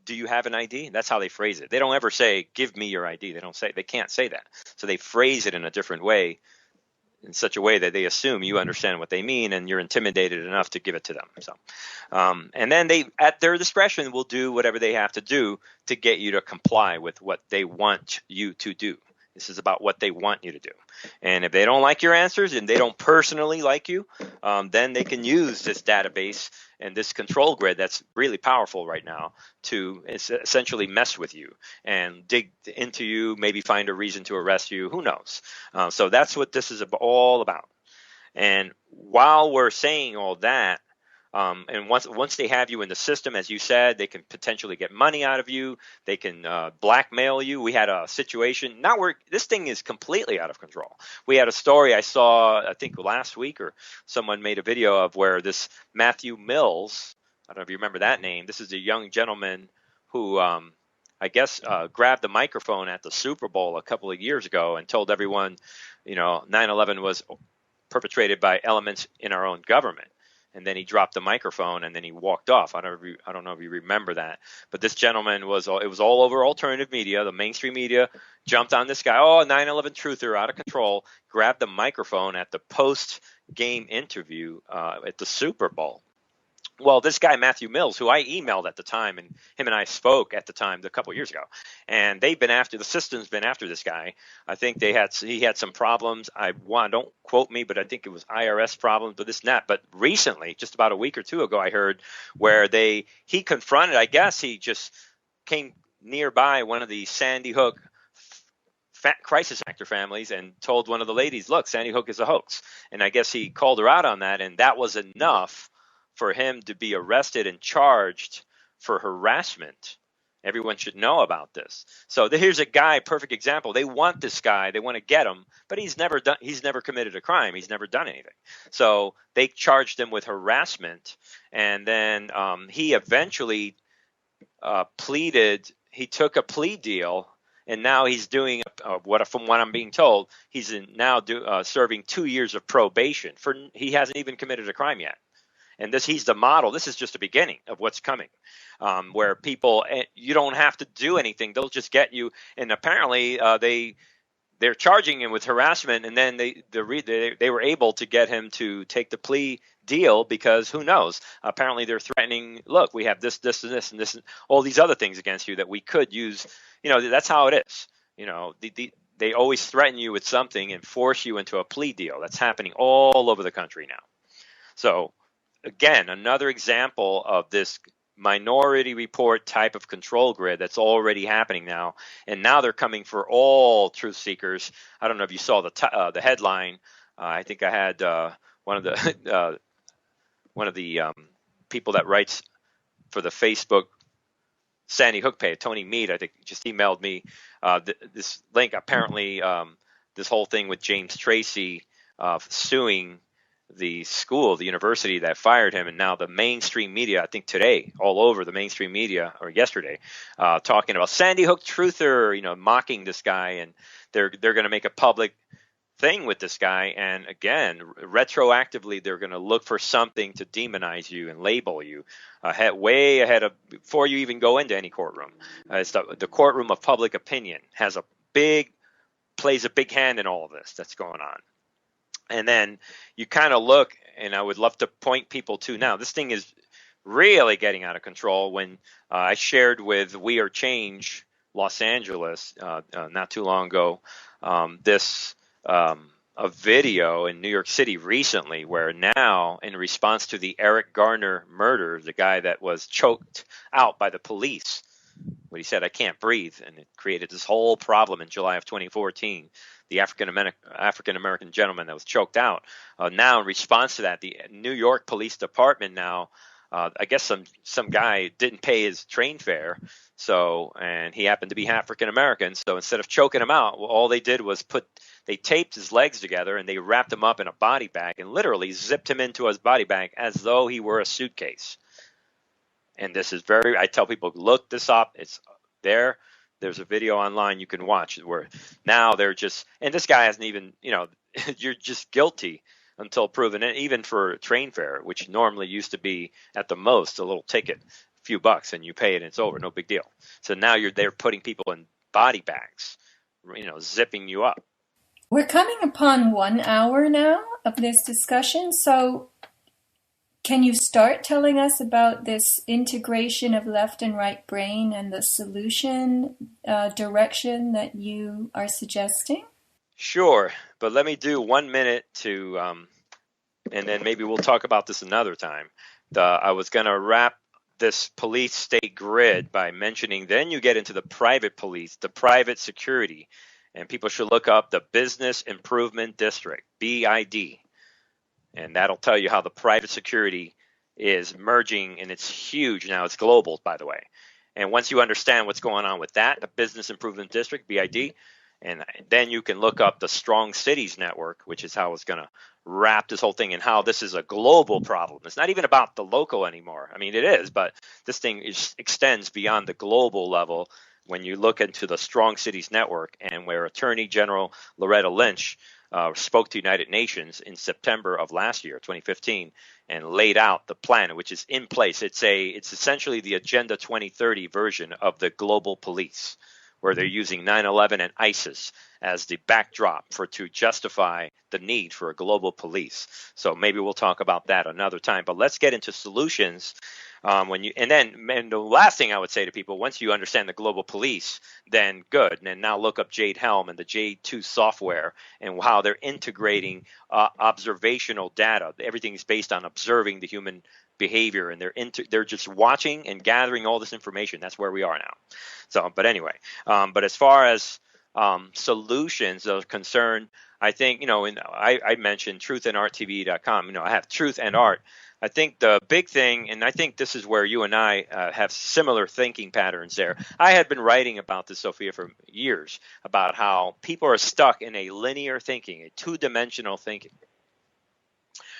Do you have an ID? That's how they phrase it. They don't ever say, give me your ID. They can't say that. So they phrase it in a different way, in such a way that they assume you understand what they mean and you're intimidated enough to give it to them. So, and then they, at their discretion, will do whatever they have to do to get you to comply with what they want you to do. This is about what they want you to do. And if they don't like your answers and they don't personally like you, then they can use this database and this control grid that's really powerful right now to essentially mess with you and dig into you, maybe find a reason to arrest you. Who knows? So that's what this is all about. And while we're saying all that, and once they have you in the system, as you said, they can potentially get money out of you. They can blackmail you. We had a situation now where this thing is completely out of control. We had a story I saw, I think last week, or someone made a video of where this Matthew Mills, I don't know if you remember that name. This is a young gentleman who I guess grabbed the microphone at the Super Bowl a couple of years ago and told everyone, 9/11 was perpetrated by elements in our own government. And then he dropped the microphone and then he walked off. I don't know if you remember that. But this gentleman it was all over alternative media. The mainstream media jumped on this guy. Oh, 9/11 truther, out of control. Grabbed the microphone at the post-game interview at the Super Bowl. Well, this guy, Matthew Mills, who I emailed at the time, and him and I spoke at the time a couple of years ago, and the system's been after this guy. I think he had some problems. Don't quote me, but I think it was IRS problems, but this and that. But recently, just about a week or two ago, I heard where he confronted, I guess he just came nearby one of the Sandy Hook crisis actor families and told one of the ladies, look, Sandy Hook is a hoax. And I guess he called her out on that, and that was enough for him to be arrested and charged for harassment. Everyone should know about this. So here's a guy, perfect example. They want this guy, they want to get him, but he's never committed a crime. He's never done anything. So they charged him with harassment, and then he eventually pleaded. He took a plea deal, and now he's doing from what I'm being told, he's now serving 2 years of probation he hasn't even committed a crime yet. And he's the model. This is just the beginning of what's coming, where people, you don't have to do anything. They'll just get you. And apparently they're charging him with harassment. And then they were able to get him to take the plea deal because who knows? Apparently they're threatening, look, we have this, and this, and this, and all these other things against you that we could use. That's how it is. they always threaten you with something and force you into a plea deal. That's happening all over the country now. So again, another example of this Minority Report type of control grid that's already happening now, and now they're coming for all truth seekers. I don't know if you saw the headline. I think I had one of the people that writes for the Facebook Sandy Hook page, Tony Mead, I think, just emailed me this link. Apparently, this whole thing with James Tracy suing the school, the university that fired him, and now the mainstream media, I think today, all over the mainstream media, or yesterday, talking about Sandy Hook truther, mocking this guy, and they're going to make a public thing with this guy, and again, retroactively, they're going to look for something to demonize you and label you way ahead of before you even go into any courtroom. It's the courtroom of public opinion plays a big hand in all of this that's going on. And then you kind of look, and I would love to point people to now, this thing is really getting out of control. When I shared with We Are Change Los Angeles not too long ago, a video in New York City recently where now, in response to the Eric Garner murder, the guy that was choked out by the police, when he said, "I can't breathe," and it created this whole problem in July of 2014. The African American gentleman that was choked out. Now, in response to that, the New York Police Department now, I guess some guy didn't pay his train fare, and he happened to be African American. So instead of choking him out, all they did was they taped his legs together and they wrapped him up in a body bag and literally zipped him into his body bag as though he were a suitcase. And this is I tell people, look this up. It's there. There's a video online you can watch where now they're just, and this guy hasn't even, you're just guilty until proven, even for train fare, which normally used to be at the most a little ticket, a few bucks, and you pay it and it's over, no big deal. So now they're putting people in body bags, zipping you up. We're coming upon 1 hour now of this discussion, so can you start telling us about this integration of left and right brain and the solution direction that you are suggesting? Sure, but let me do 1 minute to, and then maybe we'll talk about this another time. I was going to wrap this police state grid by mentioning, then you get into the private police, the private security, and people should look up the Business Improvement District, BID. And that'll tell you how the private security is merging, and it's huge now. It's global, by the way. And once you understand what's going on with that, the Business Improvement District, BID, and then you can look up the Strong Cities Network, which is how it's going to wrap this whole thing, and how this is a global problem. It's not even about the local anymore. I mean, it is, but this thing extends beyond the global level when you look into the Strong Cities Network, and where Attorney General Loretta Lynch spoke to United Nations in September of last year, 2015, and laid out the plan, which is in place. It's essentially the Agenda 2030 version of the global police, where they're using 9/11 and ISIS as the backdrop to justify the need for a global police. So maybe we'll talk about that another time. But let's get into solutions. And the last thing I would say to people, once you understand the global police, then good. And then now look up Jade Helm and the Jade 2 software and how they're integrating observational data. Everything's based on observing the human behavior, and they're just watching and gathering all this information. That's where we are now. So, but anyway, but as far as solutions are concerned, I think, I mentioned truthandarttv.com. I have Truth and Art. I think the big thing, and I think this is where you and I have similar thinking patterns there. I had been writing about this, Sophia, for years, about how people are stuck in a linear thinking, a two-dimensional thinking,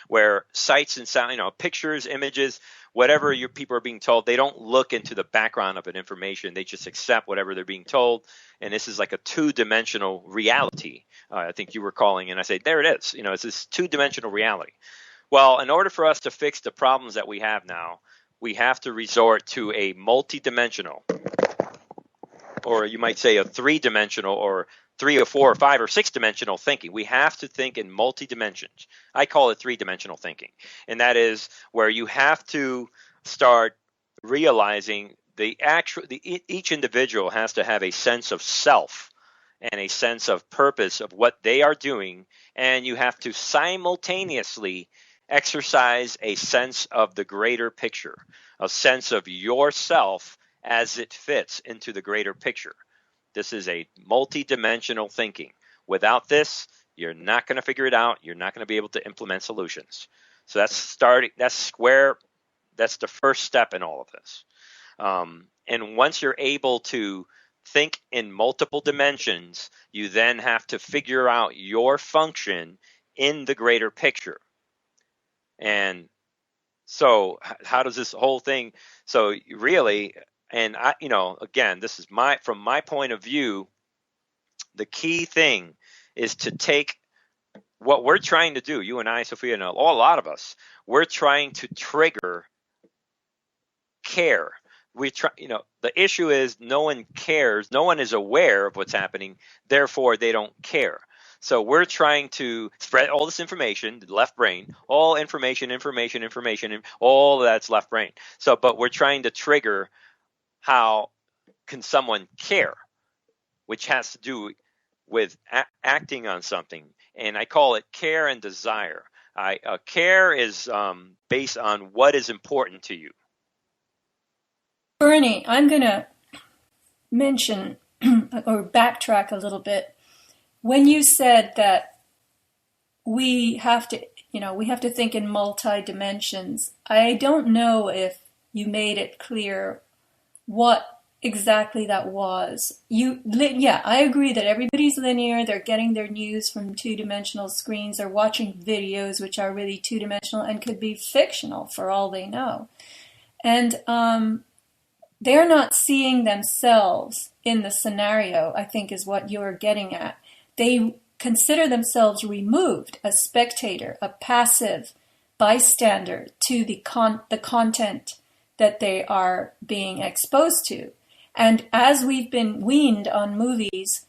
where sights and sound, pictures, images, whatever your people are being told, they don't look into the background of an information. They just accept whatever they're being told. And this is like a two-dimensional reality, I think you were calling. And I say, there it is. It's this two-dimensional reality. Well, in order for us to fix the problems that we have now, we have to resort to a multi-dimensional, or you might say a three-dimensional, or 3 or 4 or 5 or 6-dimensional thinking. We have to think in multi-dimensions. I call it three-dimensional thinking. And that is where you have to start realizing each individual has to have a sense of self. and a sense of purpose of what they are doing, and you have to simultaneously exercise a sense of the greater picture, a sense of yourself as it fits into the greater picture. This is a multi-dimensional thinking. Without this, you're not going to figure it out. You're not going to be able to implement solutions. So that's the first step in all of this. And once you're able to think in multiple dimensions, you then have to figure out your function in the greater picture. And so how does this whole thing, so really, and I, again, this is from my point of view, the key thing is to take what we're trying to do, you and I, Sophia, and a lot of us, we're trying to trigger care. The issue is no one cares, no one is aware of what's happening, therefore they don't care. So we're trying to spread all this information, the left brain, all information, all that's left brain. So, but we're trying to trigger how can someone care, which has to do with acting on something. And I call it care and desire. Care is based on what is important to you. Bernie, I'm going to mention or backtrack a little bit. When you said that we have to think in multi-dimensions, I don't know if you made it clear what exactly that was. I agree that everybody's linear. They're getting their news from two-dimensional screens. They're watching videos which are really two-dimensional and could be fictional for all they know. And they're not seeing themselves in the scenario, I think is what you're getting at. They consider themselves removed, a spectator, a passive bystander to the content that they are being exposed to. And as we've been weaned on movies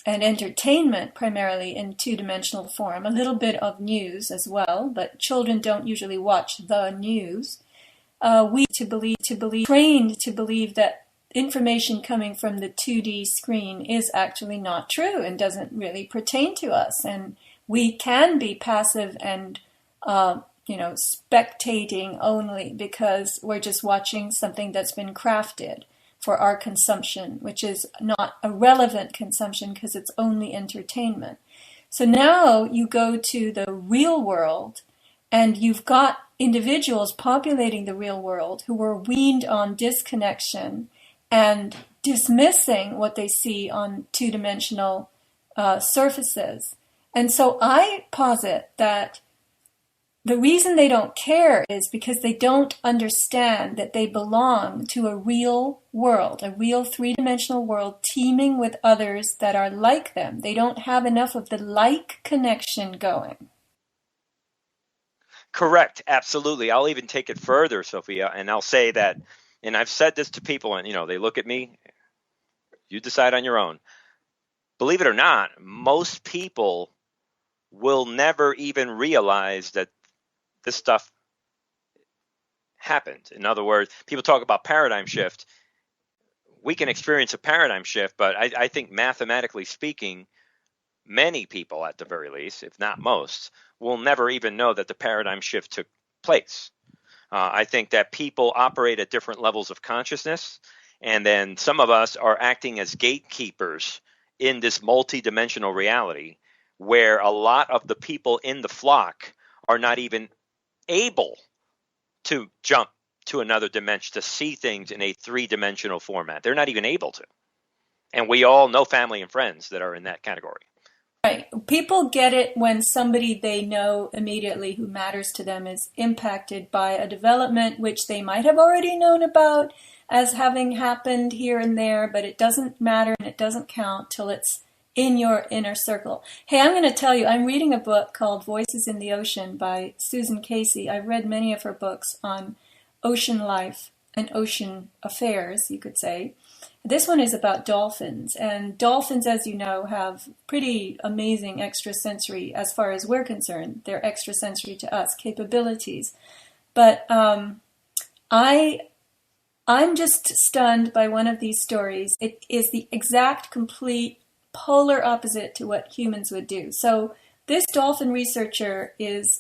and entertainment, primarily in two-dimensional form, a little bit of news as well, but children don't usually watch the news, trained to believe that information coming from the 2D screen is actually not true and doesn't really pertain to us. And we can be passive and, spectating only because we're just watching something that's been crafted for our consumption, which is not a relevant consumption because it's only entertainment. So now you go to the real world and you've got individuals populating the real world who were weaned on disconnection and dismissing what they see on two-dimensional surfaces. And so I posit that the reason they don't care is because they don't understand that they belong to a real world, a real three-dimensional world teeming with others that are like them. They don't have enough of the like connection going. Correct. Absolutely. I'll even take it further, Sophia, and I'll say that, and I've said this to people, and they look at me, you decide on your own. Believe it or not, most people will never even realize that this stuff happened. In other words, people talk about paradigm shift. We can experience a paradigm shift, but I think mathematically speaking, many people at the very least, if not most, will never even know that the paradigm shift took place. I think that people operate at different levels of consciousness, and then some of us are acting as gatekeepers in this multidimensional reality where a lot of the people in the flock are not even able to jump to another dimension, to see things in a three-dimensional format. They're not even able to. And we all know family and friends that are in that category. Right. People get it when somebody they know immediately who matters to them is impacted by a development which they might have already known about as having happened here and there, but it doesn't matter and it doesn't count till it's in your inner circle. Hey, I'm going to tell you, I'm reading a book called Voices in the Ocean by Susan Casey. I've read many of her books on ocean life and ocean affairs, you could say. This one is about dolphins, and dolphins, as you know, have pretty amazing extrasensory, as far as we're concerned, they're extrasensory to us, capabilities. But I'm just stunned by one of these stories. It is the exact, complete, polar opposite to what humans would do. So this dolphin researcher is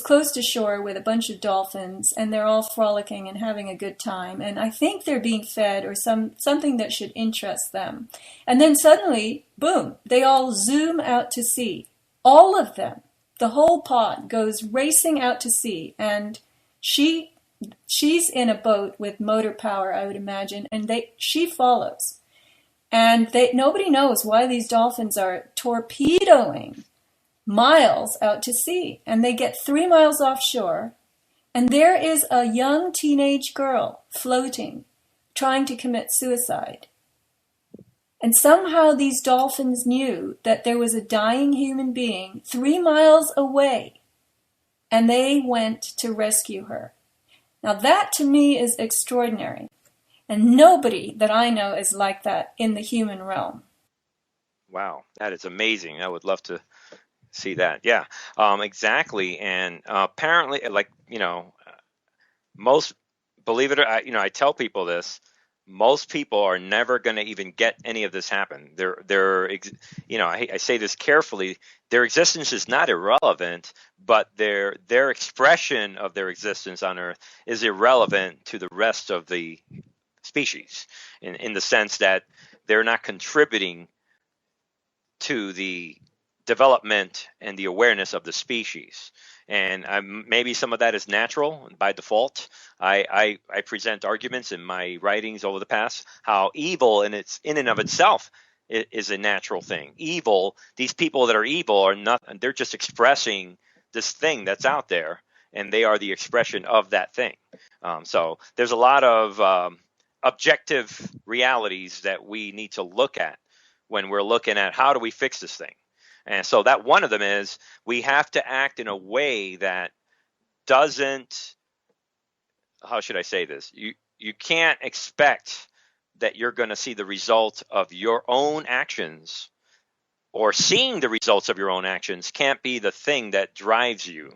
close to shore with a bunch of dolphins, and they're all frolicking and having a good time. And I think they're being fed or something that should interest them. And then suddenly, boom, they all zoom out to sea. All of them, the whole pod goes racing out to sea, and she's in a boat with motor power, I would imagine, and she follows. And nobody knows why these dolphins are torpedoing miles out to sea, and they get 3 miles offshore, and there is a young teenage girl floating, trying to commit suicide. And somehow these dolphins knew that there was a dying human being 3 miles away, and they went to rescue her. Now that to me is extraordinary, and nobody that I know is like that in the human realm. Wow, that is amazing. I would love to see that. Yeah, exactly. And apparently, most, believe it or I tell people this, most people are never going to even get any of this happen. I say this carefully, their existence is not irrelevant, but their expression of their existence on Earth is irrelevant to the rest of the species in the sense that they're not contributing to the development and the awareness of the species. And maybe some of that is natural by default. I present arguments in my writings over the past how evil in and of itself is a natural thing. Evil, these people that are evil are not, they're just expressing this thing that's out there, and they are the expression of that thing. So there's a lot of objective realities that we need to look at when we're looking at how do we fix this thing. And so that one of them is we have to act in a way that doesn't, how should I say this? You can't expect that you're going to see the result of your own actions, or seeing the results of your own actions can't be the thing that drives you.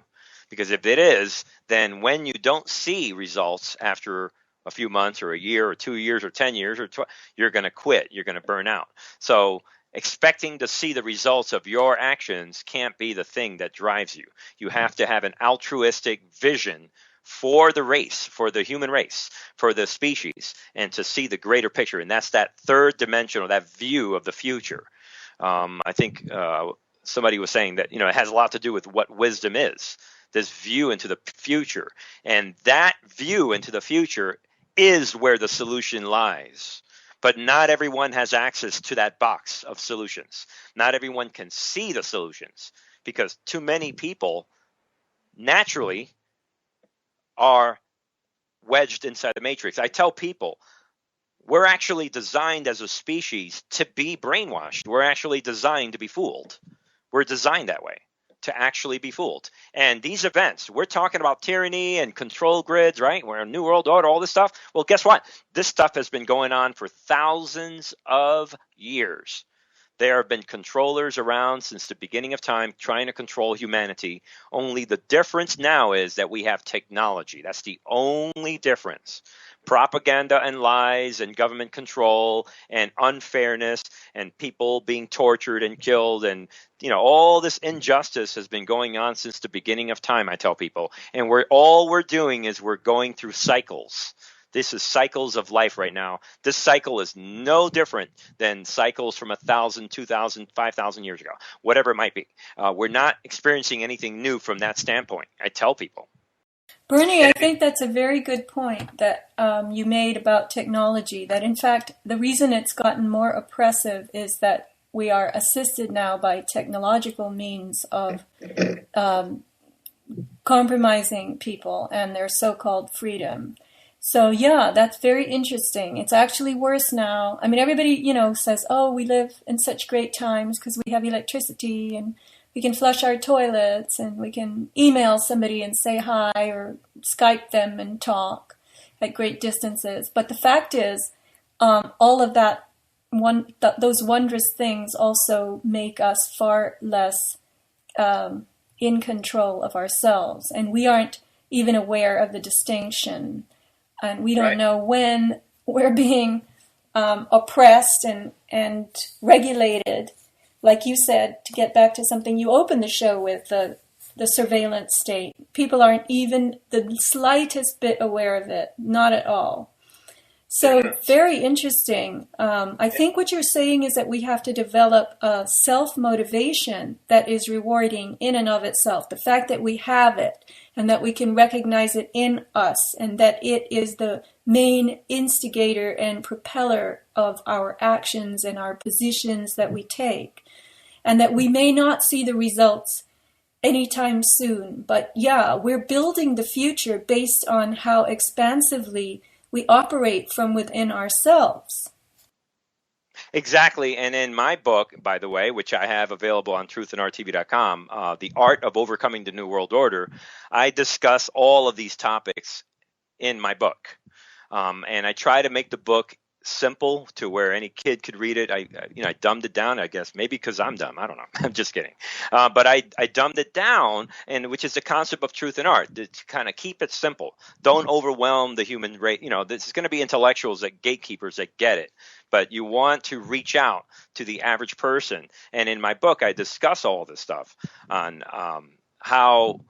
Because if it is, then when you don't see results after a few months or a year or 2 years or 10 years or you're going to quit, you're going to burn out. So expecting to see the results of your actions can't be the thing that drives you. You have to have an altruistic vision for the race, for the human race, for the species, and to see the greater picture. And that's that third dimension, or that view of the future. I think somebody was saying that, it has a lot to do with what wisdom is, this view into the future. And that view into the future is where the solution lies. But not everyone has access to that box of solutions. Not everyone can see the solutions, because too many people naturally are wedged inside the matrix. I tell people, we're actually designed as a species to be brainwashed. We're actually designed to be fooled. We're designed that way, to actually be fooled. And these events, we're talking about tyranny and control grids, right? We're a new world order, all this stuff. Well, guess what? This stuff has been going on for thousands of years. There have been controllers around since the beginning of time trying to control humanity. Only the difference now is that we have technology. That's the only difference. Propaganda and lies and government control and unfairness and people being tortured and killed, and all this injustice has been going on since the beginning of time, I tell people. And all we're doing is we're going through cycles. This is cycles of life right now. This cycle is no different than cycles from 1,000, 2,000, 5,000 years ago, whatever it might be. We're not experiencing anything new from that standpoint, I tell people. Bernie, I think that's a very good point that you made about technology, that in fact, the reason it's gotten more oppressive is that we are assisted now by technological means of compromising people and their so-called freedom. So yeah, that's very interesting. It's actually worse now. I mean, everybody, says, oh, we live in such great times because we have electricity and we can flush our toilets and we can email somebody and say hi or Skype them and talk at great distances. But the fact is, all of that, those wondrous things also make us far less in control of ourselves. And we aren't even aware of the distinction. And we don't know when we're being oppressed and regulated. Like you said, to get back to something you opened the show with, the surveillance state. People aren't even the slightest bit aware of it, not at all. So very interesting. I think what you're saying is that we have to develop a self-motivation that is rewarding in and of itself. The fact that we have it and that we can recognize it in us and that it is the main instigator and propeller of our actions and our positions that we take. And that we may not see the results anytime soon. But yeah, we're building the future based on how expansively we operate from within ourselves. Exactly. And in my book, by the way, which I have available on truthandrtv.com, The Art of Overcoming the New World Order, I discuss all of these topics in my book. And I try to make the book simple to where any kid could read it. I dumbed it down, I guess, maybe because I'm dumb. I don't know. I'm just kidding. But I dumbed it down, and which is the concept of truth and art, to kind of keep it simple. Don't overwhelm the human race. This is going to be intellectuals, that gatekeepers that get it. But you want to reach out to the average person. And in my book, I discuss all this stuff on how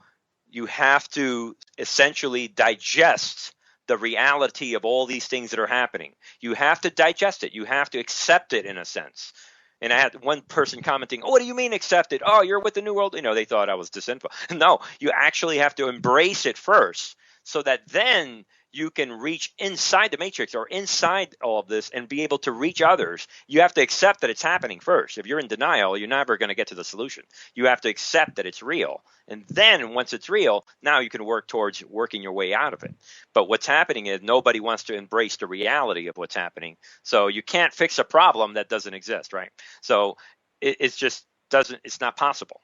you have to essentially digest the reality of all these things that are happening. You have to digest it. You have to accept it in a sense. And I had one person commenting, "Oh, what do you mean accept it? Oh, you're with the New World." They thought I was disinfo. No, you actually have to embrace it first so that then you can reach inside the matrix or inside all of this and be able to reach others. You have to accept that it's happening first. If you're in denial, you're never going to get to the solution. You have to accept that it's real. And then once it's real, now you can work towards working your way out of it. But what's happening is nobody wants to embrace the reality of what's happening. So you can't fix a problem that doesn't exist, right? So it's just doesn't, it's not possible.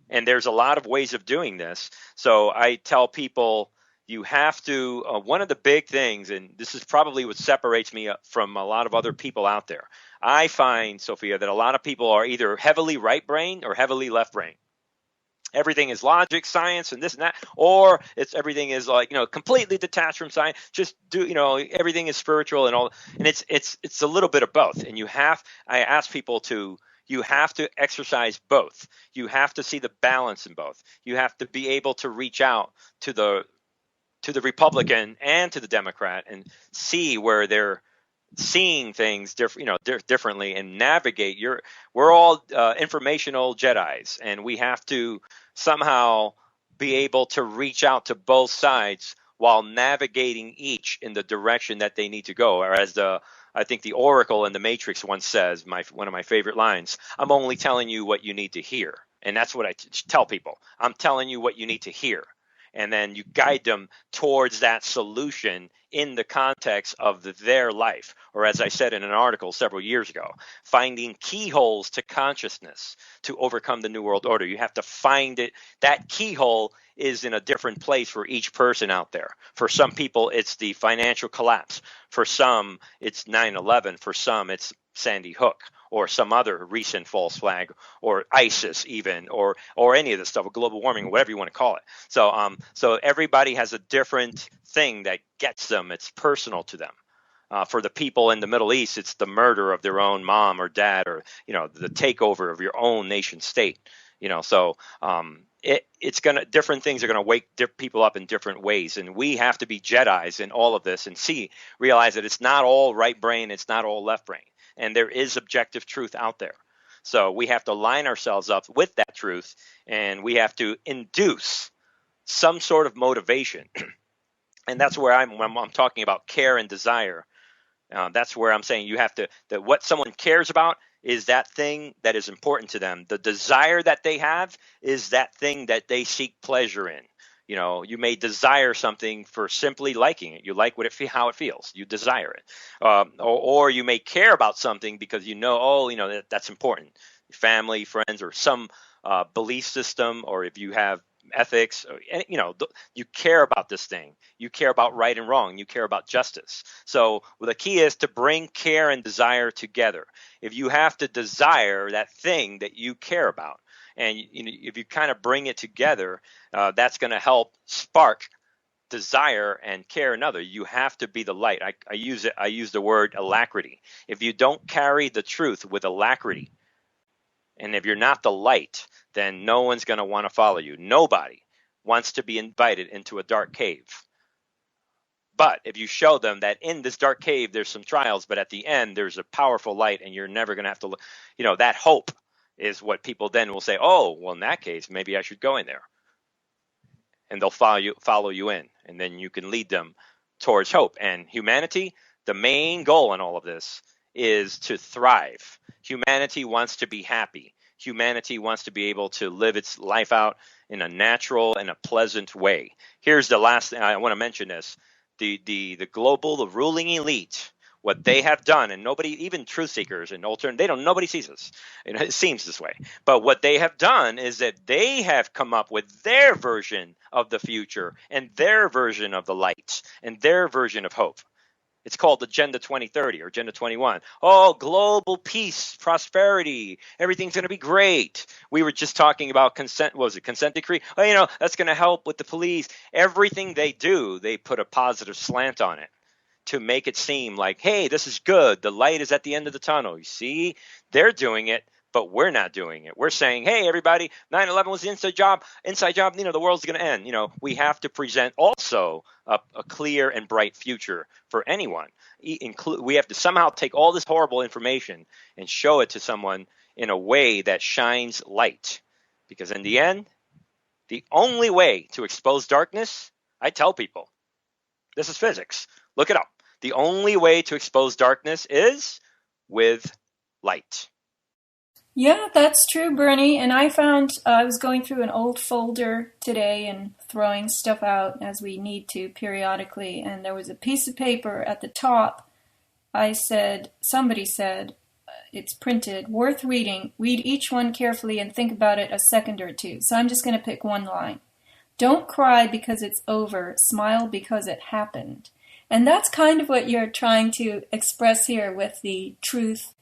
And there's a lot of ways of doing this. So I tell people, you have to, one of the big things, and this is probably what separates me from a lot of other people out there. I find, Sophia, that a lot of people are either heavily right brain or heavily left brain. Everything is logic, science, and this and that, or everything is like, completely detached from science. Just do, everything is spiritual and all. And it's a little bit of both. And I ask people you have to exercise both. You have to see the balance in both. You have to be able to reach out to the Republican and to the Democrat and see where they're seeing things differently and navigate. We're all informational Jedis, and we have to somehow be able to reach out to both sides while navigating each in the direction that they need to go. Or as I think the Oracle in the Matrix once says, one of my favorite lines, "I'm only telling you what you need to hear." And that's what I tell people. I'm telling you what you need to hear. And then you guide them towards that solution in the context of their life. Or as I said in an article several years ago, finding keyholes to consciousness to overcome the New World Order. You have to find it. That keyhole is in a different place for each person out there. For some people, it's the financial collapse. For some, it's 9/11. For some, it's Sandy Hook, or some other recent false flag, or ISIS even, or any of this stuff, or global warming, or whatever you want to call it. So everybody has a different thing that gets them. It's personal to them. For the people in the Middle East, it's the murder of their own mom or dad, or the takeover of your own nation state. It's gonna, different things are gonna wake people up in different ways, and we have to be Jedis in all of this and realize that it's not all right brain, it's not all left brain. And there is objective truth out there. So we have to line ourselves up with that truth, and we have to induce some sort of motivation. And that's where when I'm talking about care and desire. That's where I'm saying that what someone cares about is that thing that is important to them. The desire that they have is that thing that they seek pleasure in. You may desire something for simply liking it. You like how it feels. You desire it. Or you may care about something because that's important. Family, friends, or some belief system, or if you have ethics, you care about this thing. You care about right and wrong. You care about justice. So the key is to bring care and desire together. If you have to desire that thing that you care about, and if you kind of bring it together, that's going to help spark desire and care another. You have to be the light. I use the word alacrity. If you don't carry the truth with alacrity, and if you're not the light, then no one's going to want to follow you. Nobody wants to be invited into a dark cave. But if you show them that in this dark cave, there's some trials, but at the end, there's a powerful light, and you're never going to have to, that hope is what people then will say, oh, well, in that case, maybe I should go in there. And they'll follow you in, and then you can lead them towards hope. And humanity, the main goal in all of this is to thrive. Humanity wants to be happy. Humanity wants to be able to live its life out in a natural and a pleasant way. Here's the last thing I want to mention this. The ruling elite, what they have done, and nobody, even truth seekers and nobody sees this. It seems this way. But what they have done is that they have come up with their version of the future and their version of the light and their version of hope. It's called Agenda 2030 or Agenda 21. Oh, global peace, prosperity, everything's going to be great. We were just talking about consent decree? Oh, that's going to help with the police. Everything they do, they put a positive slant on it to make it seem like, hey, this is good. The light is at the end of the tunnel. You see, they're doing it, but we're not doing it. We're saying, hey, everybody, 9/11 was the inside job. The world's going to end. We have to present also a clear and bright future for anyone. We have to somehow take all this horrible information and show it to someone in a way that shines light. Because in the end, the only way to expose darkness, I tell people, this is physics. Look it up. The only way to expose darkness is with light. Yeah, that's true, Bernie. And I found I was going through an old folder today and throwing stuff out as we need to periodically. And there was a piece of paper at the top. Somebody said, it's printed, worth reading. Read each one carefully and think about it a second or two. So I'm just going to pick one line. Don't cry because it's over. Smile because it happened. And that's kind of what you're trying to express here with the truth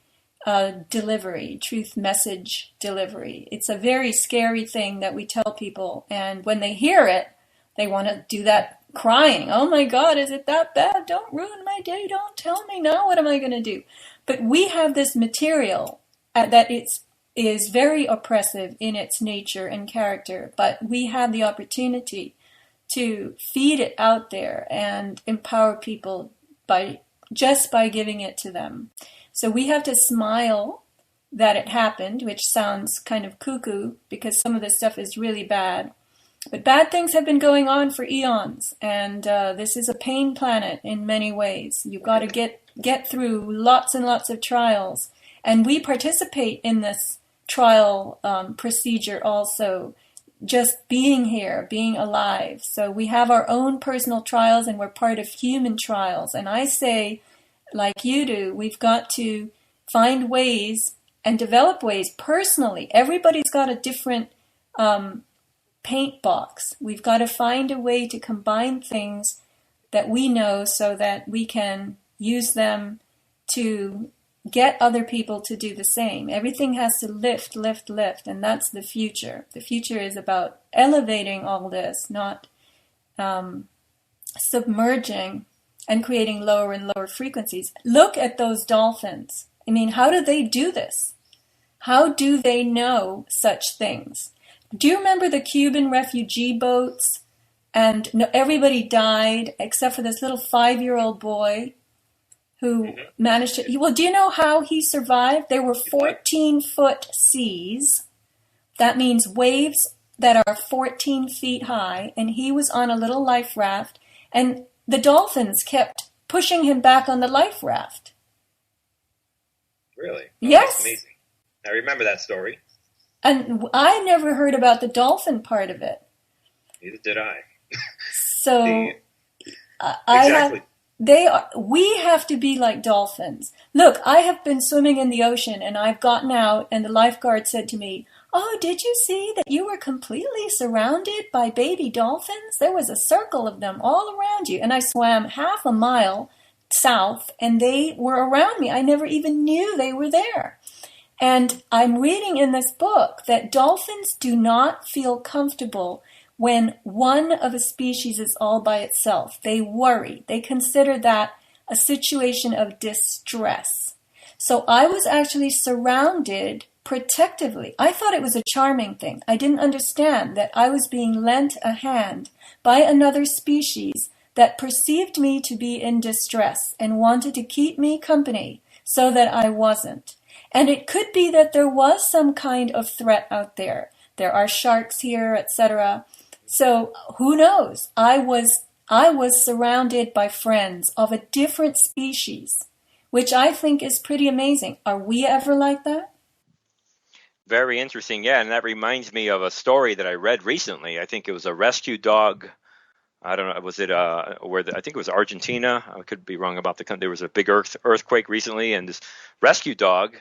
delivery, truth message delivery. It's a very scary thing that we tell people, and when they hear it, they want to do that crying. Oh my God, is it that bad? Don't ruin my day. Don't tell me now. What am I going to do? But we have this material that is very oppressive in its nature and character, but we have the opportunity to feed it out there and empower people by giving it to them. So we have to smile that it happened, which sounds kind of cuckoo because some of this stuff is really bad. But bad things have been going on for eons, and this is a pain planet in many ways. You've got to get through lots and lots of trials. And we participate in this trial procedure also, just being here, being alive. So we have our own personal trials, and we're part of human trials. And I say, like you do, we've got to find ways and develop ways personally. Everybody's got a different paint box. We've got to find a way to combine things that we know so that we can use them to get other people to do the same. Everything has to lift, and that's the future. The future is about elevating all this, not submerging and creating lower and lower frequencies. Look at those dolphins. I mean, how do they do this? How do they know such things? Do you remember the Cuban refugee boats? And everybody died except for this little 5-year-old boy who managed to... Well, do you know how he survived? There were 14-foot seas. That means waves that are 14 feet high. And he was on a little life raft. And the dolphins kept pushing him back on the life raft. Really? Oh, yes. That's amazing. I remember that story. And I never heard about the dolphin part of it. Neither did I. So exactly. We have to be like dolphins. Look, I have been swimming in the ocean, and I've gotten out, and the lifeguard said to me, "Oh, did you see that you were completely surrounded by baby dolphins? There was a circle of them all around you." And I swam half a mile south, and they were around me. I never even knew they were there. And I'm reading in this book that dolphins do not feel comfortable when one of a species is all by itself. They worry. They consider that a situation of distress. So I was actually surrounded protectively. I thought it was a charming thing. I didn't understand that I was being lent a hand by another species that perceived me to be in distress and wanted to keep me company so that I wasn't. And it could be that there was some kind of threat out there. There are sharks here, etc. So who knows? I was surrounded by friends of a different species, which I think is pretty amazing. Are we ever like that? Very interesting. Yeah, and that reminds me of a story that I read recently. I think it was a rescue dog. I don't know. Was it I think it was Argentina. I could be wrong about the country. There was a big earthquake recently, and this rescue dog,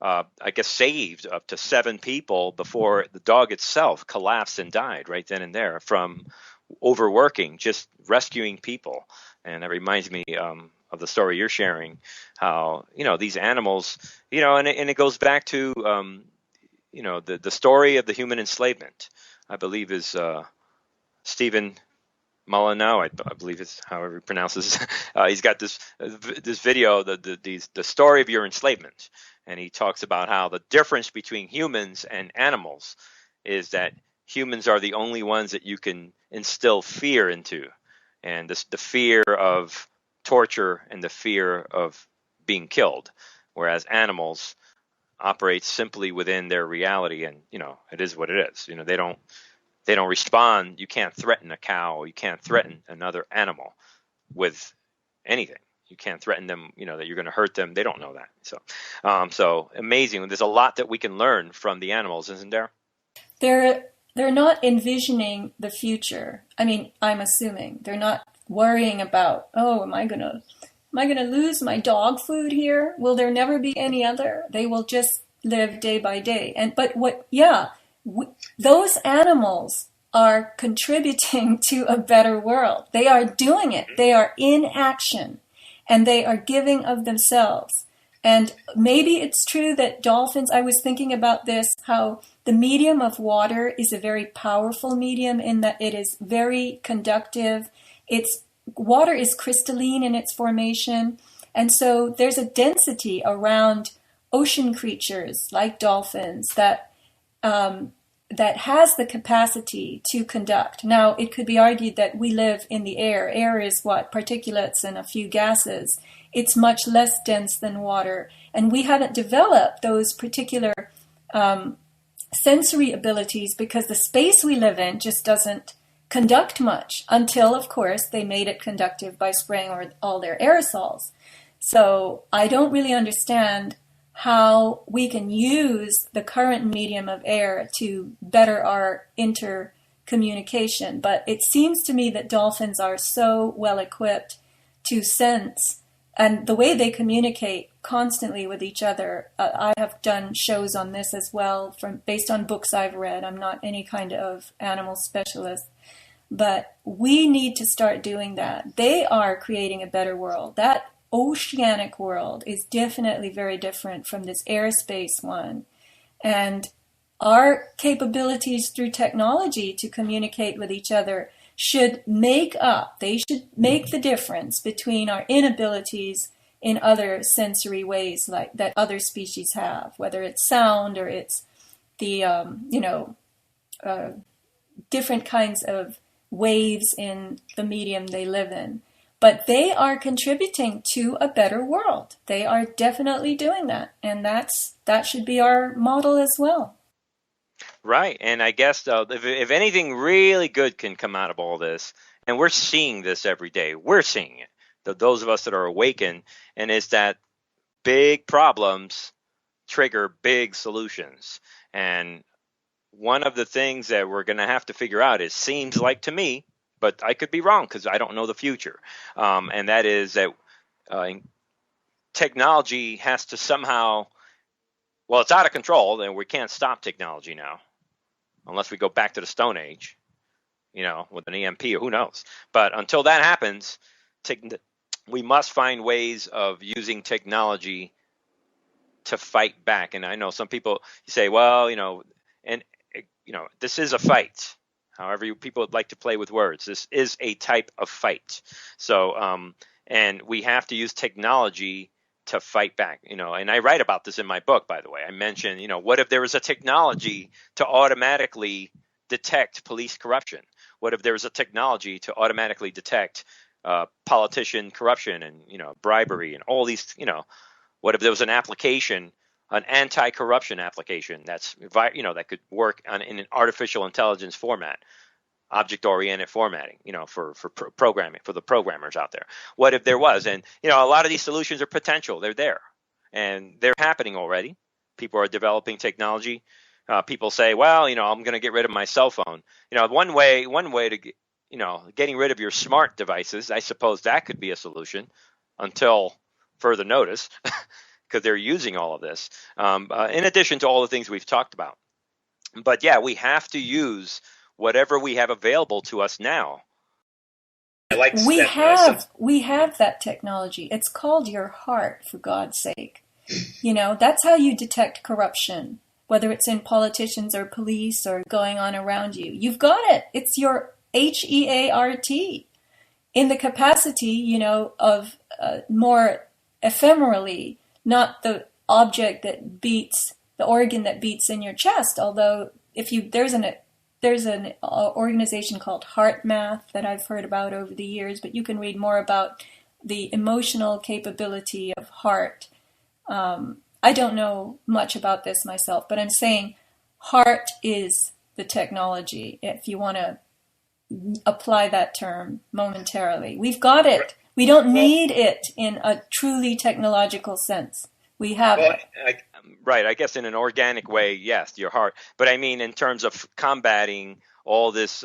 I guess, saved up to 7 people before the dog itself collapsed and died right then and there from overworking, just rescuing people. And that reminds me of the story you're sharing, how, these animals, and it goes back to, the story of the human enslavement, I believe is Stephen Molyneux, I believe is however he pronounces. He's got this video, the story of your enslavement, and he talks about how the difference between humans and animals is that humans are the only ones that you can instill fear into, and the fear of torture and the fear of being killed, whereas animals operate simply within their reality, and it is what it is. They don't respond. You can't threaten a cow. You can't threaten another animal with anything. You can't threaten them, that you're going to hurt them. They don't know that. So amazing. There's a lot that we can learn from the animals, isn't there? They're not envisioning the future. I mean, I'm assuming they're not worrying about, oh, am I gonna lose my dog food here? Will there never be any other? They will just live day by day. Those animals are contributing to a better world. They are doing it. They are in action, and they are giving of themselves. And maybe it's true that dolphins, I was thinking about this, how the medium of water is a very powerful medium in that it is very conductive. Water is crystalline in its formation. And so there's a density around ocean creatures like dolphins that has the capacity to conduct. Now, it could be argued that we live in the air. Air is what? Particulates and a few gases. It's much less dense than water. And we haven't developed those particular sensory abilities because the space we live in just doesn't conduct much until, of course, they made it conductive by spraying all their aerosols. So I don't really understand how we can use the current medium of air to better our intercommunication. But it seems to me that dolphins are so well equipped to sense, and the way they communicate constantly with each other. I have done shows on this as well, based on books I've read. I'm not any kind of animal specialist. But we need to start doing that. They are creating a better world. That oceanic world is definitely very different from this airspace one. And our capabilities through technology to communicate with each other should make the difference between our inabilities in other sensory ways like that other species have, whether it's sound or it's the different kinds of waves in the medium they live in. But they are contributing to a better world. They are definitely doing that. And that should be our model as well. Right. And I guess if anything really good can come out of all this, and we're seeing this every day, we're seeing it, those of us that are awakened, and is that big problems trigger big solutions. And one of the things that we're going to have to figure out, it seems like to me, but I could be wrong because I don't know the future, and that is that technology has to somehow, well, it's out of control, and we can't stop technology now unless we go back to the Stone Age, with an EMP or who knows. But until that happens, we must find ways of using technology to fight back. And I know some people say, well, and this is a fight. however people would like to play with words. This is a type of fight. So, and we have to use technology to fight back, and I write about this in my book, by the way. I mentioned, what if there was a technology to automatically detect police corruption? What if there was a technology to automatically detect politician corruption and, bribery and all these, what if there was an application, an anti-corruption application that could work in an artificial intelligence format, object-oriented formatting, for programming, for the programmers out there. What if there was? And, a lot of these solutions are potential. They're there, and they're happening already. People are developing technology. People say, well, I'm going to get rid of my cell phone. One way to getting rid of your smart devices, I suppose that could be a solution until further notice, because they're using all of this, in addition to all the things we've talked about. But yeah, we have to use whatever we have available to us now. We have that technology. It's called your heart, for God's sake. That's how you detect corruption, whether it's in politicians or police or going on around you. You've got it. It's your HEART. In the capacity, of more ephemerally, not the object that beats, the organ that beats in your chest. Although there's an organization called Heart Math that I've heard about over the years, but you can read more about the emotional capability of heart. I don't know much about this myself, but I'm saying heart is the technology, if you want to apply that term momentarily. We've got it. We don't need it in a truly technological sense. We have it. Right. I guess in an organic way, yes, your heart. But I mean, in terms of combating all this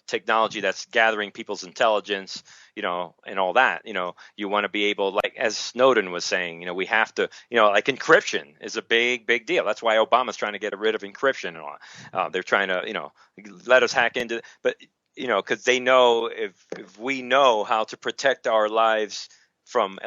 technology that's gathering people's intelligence, and all that, you want to be able, like as Snowden was saying, we have to, like encryption is a big, big deal. That's why Obama's trying to get rid of encryption and all. They're trying to, let us hack into, but, because they know if we know how to protect our lives from,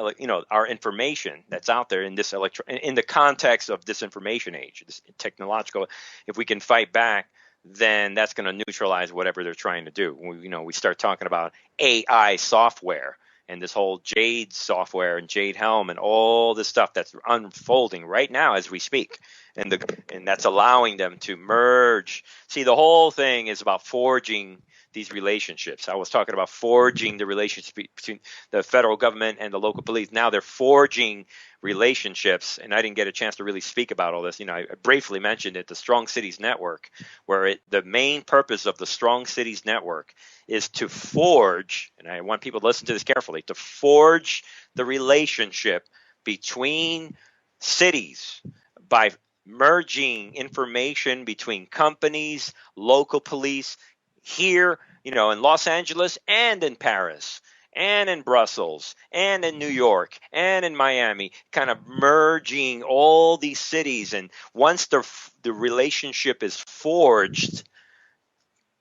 our information that's out there in this in the context of this information age, this technological, if we can fight back, then that's going to neutralize whatever they're trying to do. We start talking about AI software and this whole Jade software and Jade Helm and all this stuff that's unfolding right now as we speak. And that's allowing them to merge. See, the whole thing is about forging these relationships. I was talking about forging the relationship between the federal government and the local police. Now they're forging relationships, and I didn't get a chance to really speak about all this. I briefly mentioned it, the Strong Cities Network, where the main purpose of the Strong Cities Network is to forge, and I want people to listen to this carefully, to forge the relationship between cities by merging information between companies, local police, here, in Los Angeles and in Paris and in Brussels and in New York and in Miami, kind of merging all these cities. And once the relationship is forged,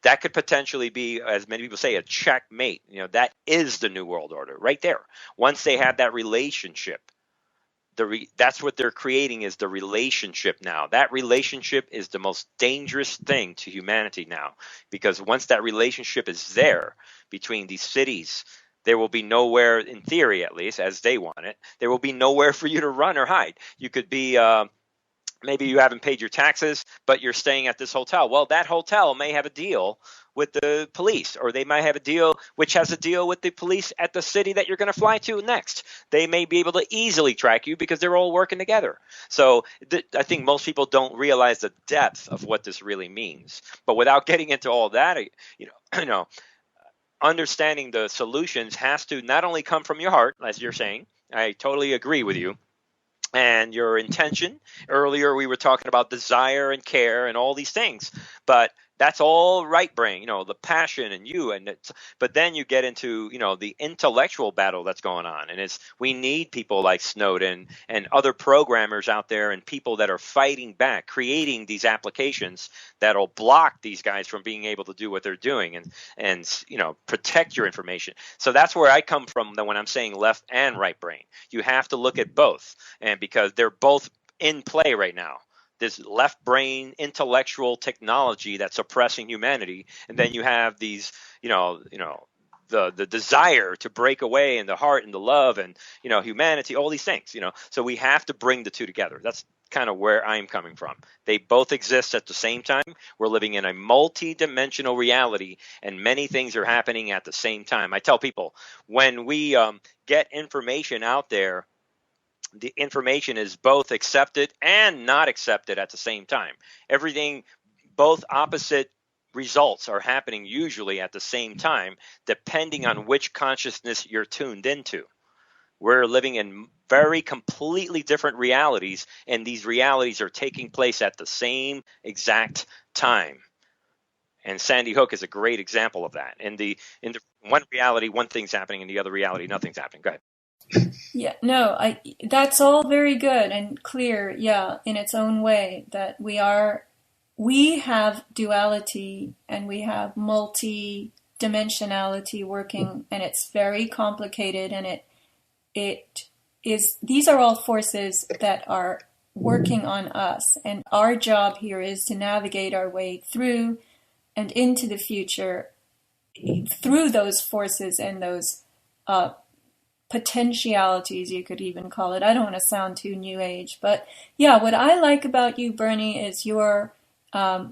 that could potentially be, as many people say, a checkmate. That is the New World Order right there. Once they have that relationship, that's what they're creating, is the relationship now. That relationship is the most dangerous thing to humanity now, because once that relationship is there between these cities, there will be nowhere, in theory at least, as they want it, there will be nowhere for you to run or hide. You could be maybe you haven't paid your taxes, but you're staying at this hotel. Well, that hotel may have a deal with the police, or they might have a deal which has a deal with the police at the city that you're going to fly to next. They may be able to easily track you because they're all working together. So I think most people don't realize the depth of what this really means. But without getting into all that, understanding the solutions has to not only come from your heart, as you're saying. I totally agree with you. And your intention. Earlier, we were talking about desire and care and all these things, but that's all right brain, the passion and you. But then you get into, the intellectual battle that's going on. And we need people like Snowden and other programmers out there, and people that are fighting back, creating these applications that'll block these guys from being able to do what they're doing and protect your information. So that's where I come from when I'm saying left and right brain. You have to look at both, and because they're both in play right now. this left brain intellectual technology that's oppressing humanity, and then you have these, the desire to break away, and the heart and the love and humanity, all these things. So we have to bring the two together. That's kind of where I'm coming from. They both exist at the same time. We're living in a multi-dimensional reality, and many things are happening at the same time. I tell people, when we get information out there, the information is both accepted and not accepted at the same time. Everything, both opposite results are happening usually at the same time, depending on which consciousness you're tuned into. We're living in very completely different realities, and these realities are taking place at the same exact time. And Sandy Hook is a great example of that. In the one reality, one thing's happening; in the other reality, nothing's happening. Go ahead. Yeah, no, that's all very good and clear, yeah, in its own way, that we have duality and we have multi-dimensionality working, and it's very complicated, and these are all forces that are working on us, and our job here is to navigate our way through and into the future through those forces and those potentialities, you could even call it. I don't want to sound too new age, but yeah, what I like about you, Bernie, is you're a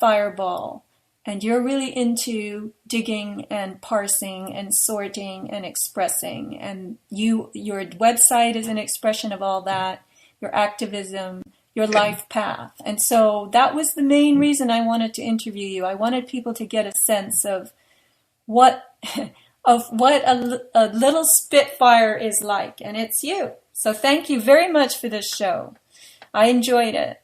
fireball, and you're really into digging and parsing and sorting and expressing, and your website is an expression of all that, your activism, your life path. And so that was the main reason I wanted to interview you. I wanted people to get a sense of what a little Spitfire is like, and it's you. So thank you very much for this show. I enjoyed it.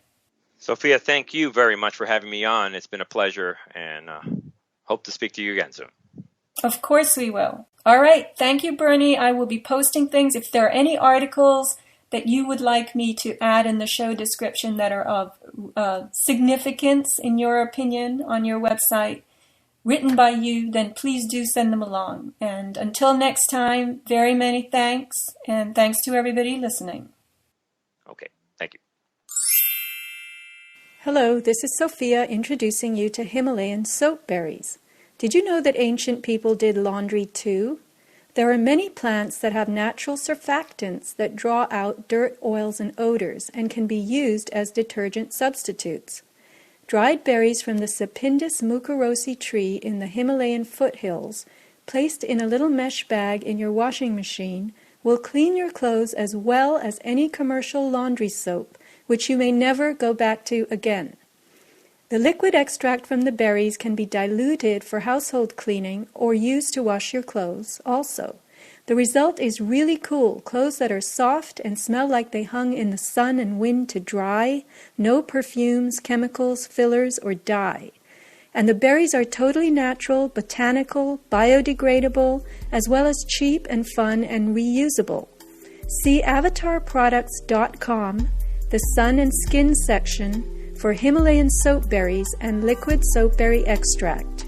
Sofia, thank you very much for having me on. It's been a pleasure, and hope to speak to you again soon. Of course we will. All right. Thank you, Bernie. I will be posting things. If there are any articles that you would like me to add in the show description that are of significance, in your opinion, on your website, written by you, then please do send them along. And until next time, very many thanks, and thanks to everybody listening. Okay. Thank you. Hello, this is Sophia introducing you to Himalayan soap berries. Did you know that ancient people did laundry too? There are many plants that have natural surfactants that draw out dirt, oils, and odors and can be used as detergent substitutes. Dried berries from the Sapindus mucorosi tree in the Himalayan foothills, placed in a little mesh bag in your washing machine, will clean your clothes as well as any commercial laundry soap, which you may never go back to again. The liquid extract from the berries can be diluted for household cleaning or used to wash your clothes also. The result is really cool, clothes that are soft and smell like they hung in the sun and wind to dry, no perfumes, chemicals, fillers, or dye. And the berries are totally natural, botanical, biodegradable, as well as cheap and fun and reusable. See avatarproducts.com, the Sun and Skin section, for Himalayan soap berries and liquid soap berry extract.